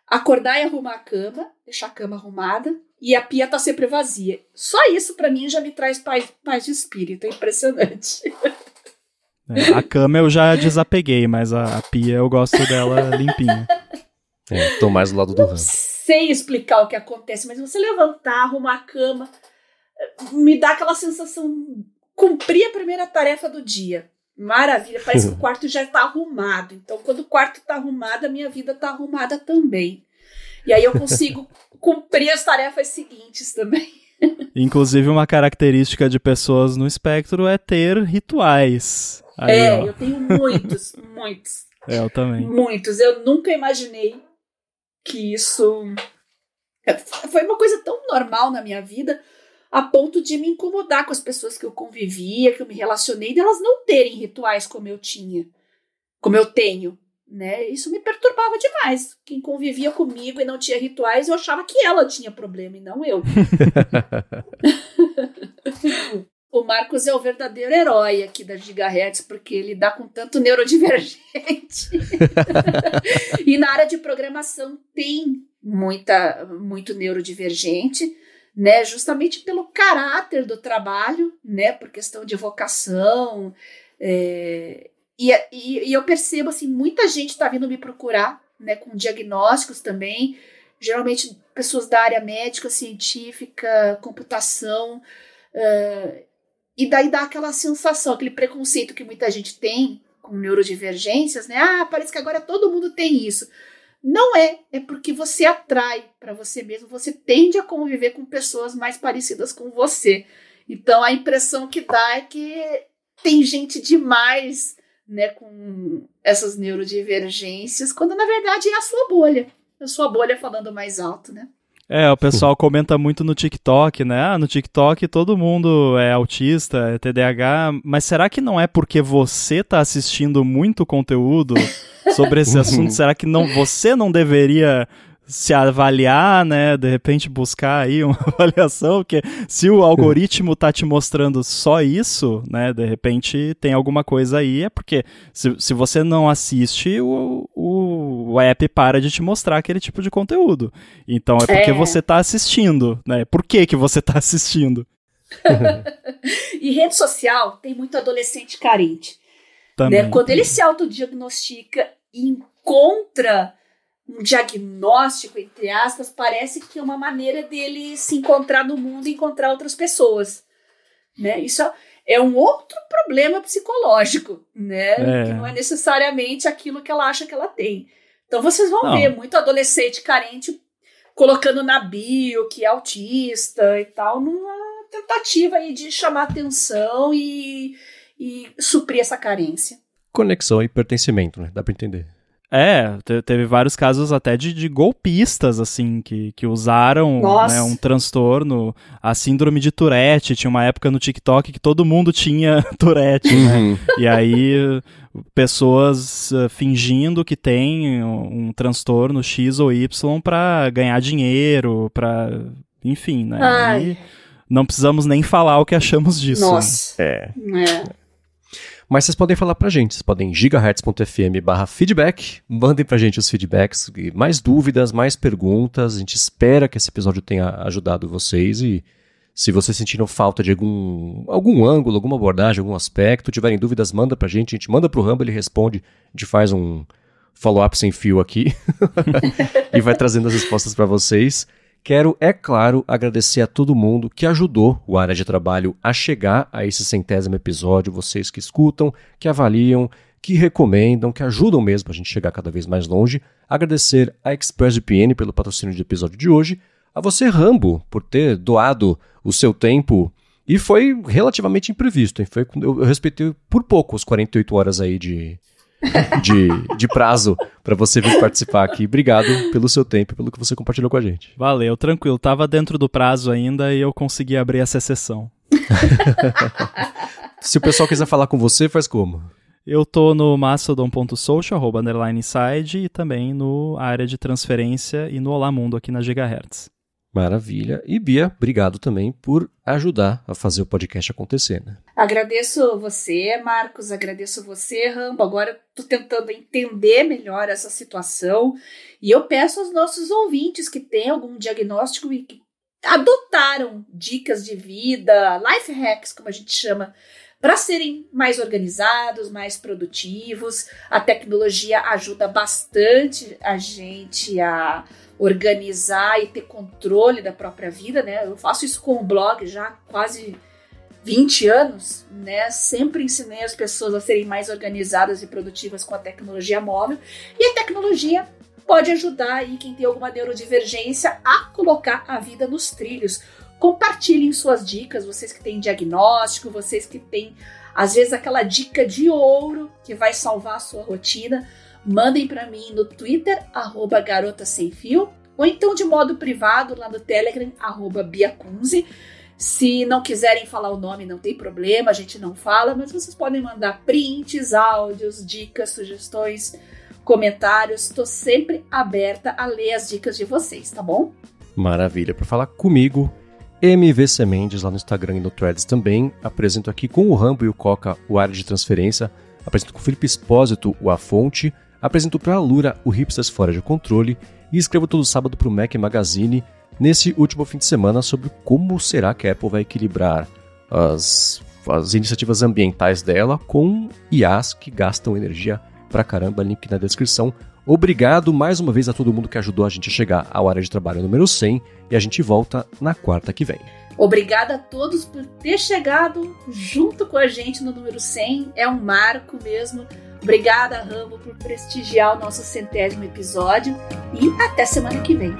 Acordar e arrumar a cama, deixar a cama arrumada, e a pia tá sempre vazia. Só isso pra mim já me traz paz de espírito, é impressionante. A cama eu já desapeguei, mas a pia eu gosto dela limpinha. Tô mais do lado do ramo. Sei explicar o que acontece, mas você levantar, arrumar a cama, me dá aquela sensação, cumprir a primeira tarefa do dia. Maravilha, parece que o quarto já tá arrumado. Então, quando o quarto tá arrumado, a minha vida tá arrumada também. E aí eu consigo cumprir as tarefas seguintes também. Inclusive, uma característica de pessoas no espectro é ter rituais. Aí, eu tenho muitos. Eu também. Muitos. Eu nunca imaginei que isso foi uma coisa tão normal na minha vida, a ponto de me incomodar com as pessoas que eu convivia, que eu me relacionei, de elas não terem rituais como eu tenho, né? Isso me perturbava demais. Quem convivia comigo e não tinha rituais, eu achava que ela tinha problema e não eu. O Marcos é o verdadeiro herói aqui da Gigahertz, porque ele dá com tanto neurodivergente. E na área de programação tem muito neurodivergente, né? Justamente pelo caráter do trabalho, né? Por questão de vocação. E eu percebo, assim, muita gente está vindo me procurar, né? Com diagnósticos também. Geralmente pessoas da área médica, científica, computação... E daí dá aquela sensação, aquele preconceito que muita gente tem com neurodivergências, né? Parece que agora todo mundo tem isso. Não é porque você atrai para você mesmo, você tende a conviver com pessoas mais parecidas com você. Então a impressão que dá é que tem gente demais, né, com essas neurodivergências, quando na verdade é a sua bolha falando mais alto, né? O pessoal comenta muito no TikTok, né? No TikTok todo mundo é autista, é TDAH, mas será que não é porque você tá assistindo muito conteúdo sobre esse assunto? Será que você não deveria se avaliar, né? De repente buscar aí uma avaliação, porque se o algoritmo tá te mostrando só isso, né? De repente tem alguma coisa aí, é porque se você não assiste, o app para de te mostrar aquele tipo de conteúdo. Então é porque você tá assistindo, né? Por que você tá assistindo? E rede social tem muito adolescente carente. Também. Né? Quando ele se autodiagnostica e encontra um diagnóstico, entre aspas, parece que é uma maneira dele se encontrar no mundo e encontrar outras pessoas. Né? Isso é um outro problema psicológico, né? Que não é necessariamente aquilo que ela acha que ela tem. Então vocês vão ver muito adolescente carente colocando na bio que é autista e tal, numa tentativa aí de chamar atenção e suprir essa carência. Conexão e pertencimento, né? Dá pra entender. Teve vários casos até de golpistas, assim, que usaram, né, um transtorno, a síndrome de Tourette. Tinha uma época no TikTok que todo mundo tinha Tourette, né? E aí, pessoas fingindo que tem um transtorno X ou Y pra ganhar dinheiro, pra... Enfim, né? E não precisamos nem falar o que achamos disso. Nossa. Né? Mas vocês podem falar pra gente, vocês podem gigahertz.fm/feedback, mandem pra gente os feedbacks, mais dúvidas, mais perguntas, a gente espera que esse episódio tenha ajudado vocês e se vocês sentiram falta de algum ângulo, alguma abordagem, algum aspecto, tiverem dúvidas, manda pra gente, a gente manda pro Rumble, ele responde, a gente faz um follow-up sem fio aqui e vai trazendo as respostas pra vocês. Quero, é claro, agradecer a todo mundo que ajudou o Área de Trabalho a chegar a esse 100º episódio, vocês que escutam, que avaliam, que recomendam, que ajudam mesmo a gente chegar cada vez mais longe. Agradecer a ExpressVPN pelo patrocínio do episódio de hoje, a você, Rambo, por ter doado o seu tempo, e foi relativamente imprevisto, hein? Eu respeitei por pouco os 48 horas aí de prazo para você vir participar aqui. Obrigado pelo seu tempo e pelo que você compartilhou com a gente. Valeu, tranquilo. Tava dentro do prazo ainda e eu consegui abrir essa exceção. Se o pessoal quiser falar com você, faz como? Eu tô no mastodon.social, @inside, e também no Área de Transferência e no Olá Mundo aqui na Gigahertz. Maravilha. E Bia, obrigado também por ajudar a fazer o podcast acontecer, né? Agradeço você, Marcos, agradeço você, Rambo. Agora estou tentando entender melhor essa situação e eu peço aos nossos ouvintes que têm algum diagnóstico e que adotaram dicas de vida, life hacks, como a gente chama, para serem mais organizados, mais produtivos. A tecnologia ajuda bastante a gente a organizar e ter controle da própria vida, né? Eu faço isso com o blog já há quase 20 anos, né? Sempre ensinei as pessoas a serem mais organizadas e produtivas com a tecnologia móvel. E a tecnologia pode ajudar aí quem tem alguma neurodivergência a colocar a vida nos trilhos. Compartilhem suas dicas, vocês que têm diagnóstico, vocês que têm, às vezes, aquela dica de ouro que vai salvar a sua rotina. Mandem para mim no Twitter, @garotasemfio, ou então de modo privado lá no Telegram, @biacunze. Se não quiserem falar o nome, não tem problema, a gente não fala, mas vocês podem mandar prints, áudios, dicas, sugestões, comentários. Estou sempre aberta a ler as dicas de vocês, tá bom? Maravilha. Para falar comigo, MVC Mendes lá no Instagram e no Threads também. Apresento aqui com o Rambo e o Coca o Área de Transferência. Apresento com o Felipe Espósito o A Fonte. Apresento para a Lura o Hipsters Fora de Controle. E escrevo todo sábado para o Mac Magazine nesse último fim de semana sobre como será que a Apple vai equilibrar as iniciativas ambientais dela com IAs que gastam energia pra caramba. Link na descrição. Obrigado mais uma vez a todo mundo que ajudou a gente a chegar ao Área de Trabalho número 100 e a gente volta na quarta que vem. Obrigada a todos por ter chegado junto com a gente no número 100, é um marco mesmo. Obrigada, Rambo, por prestigiar o nosso 100º episódio e até semana que vem.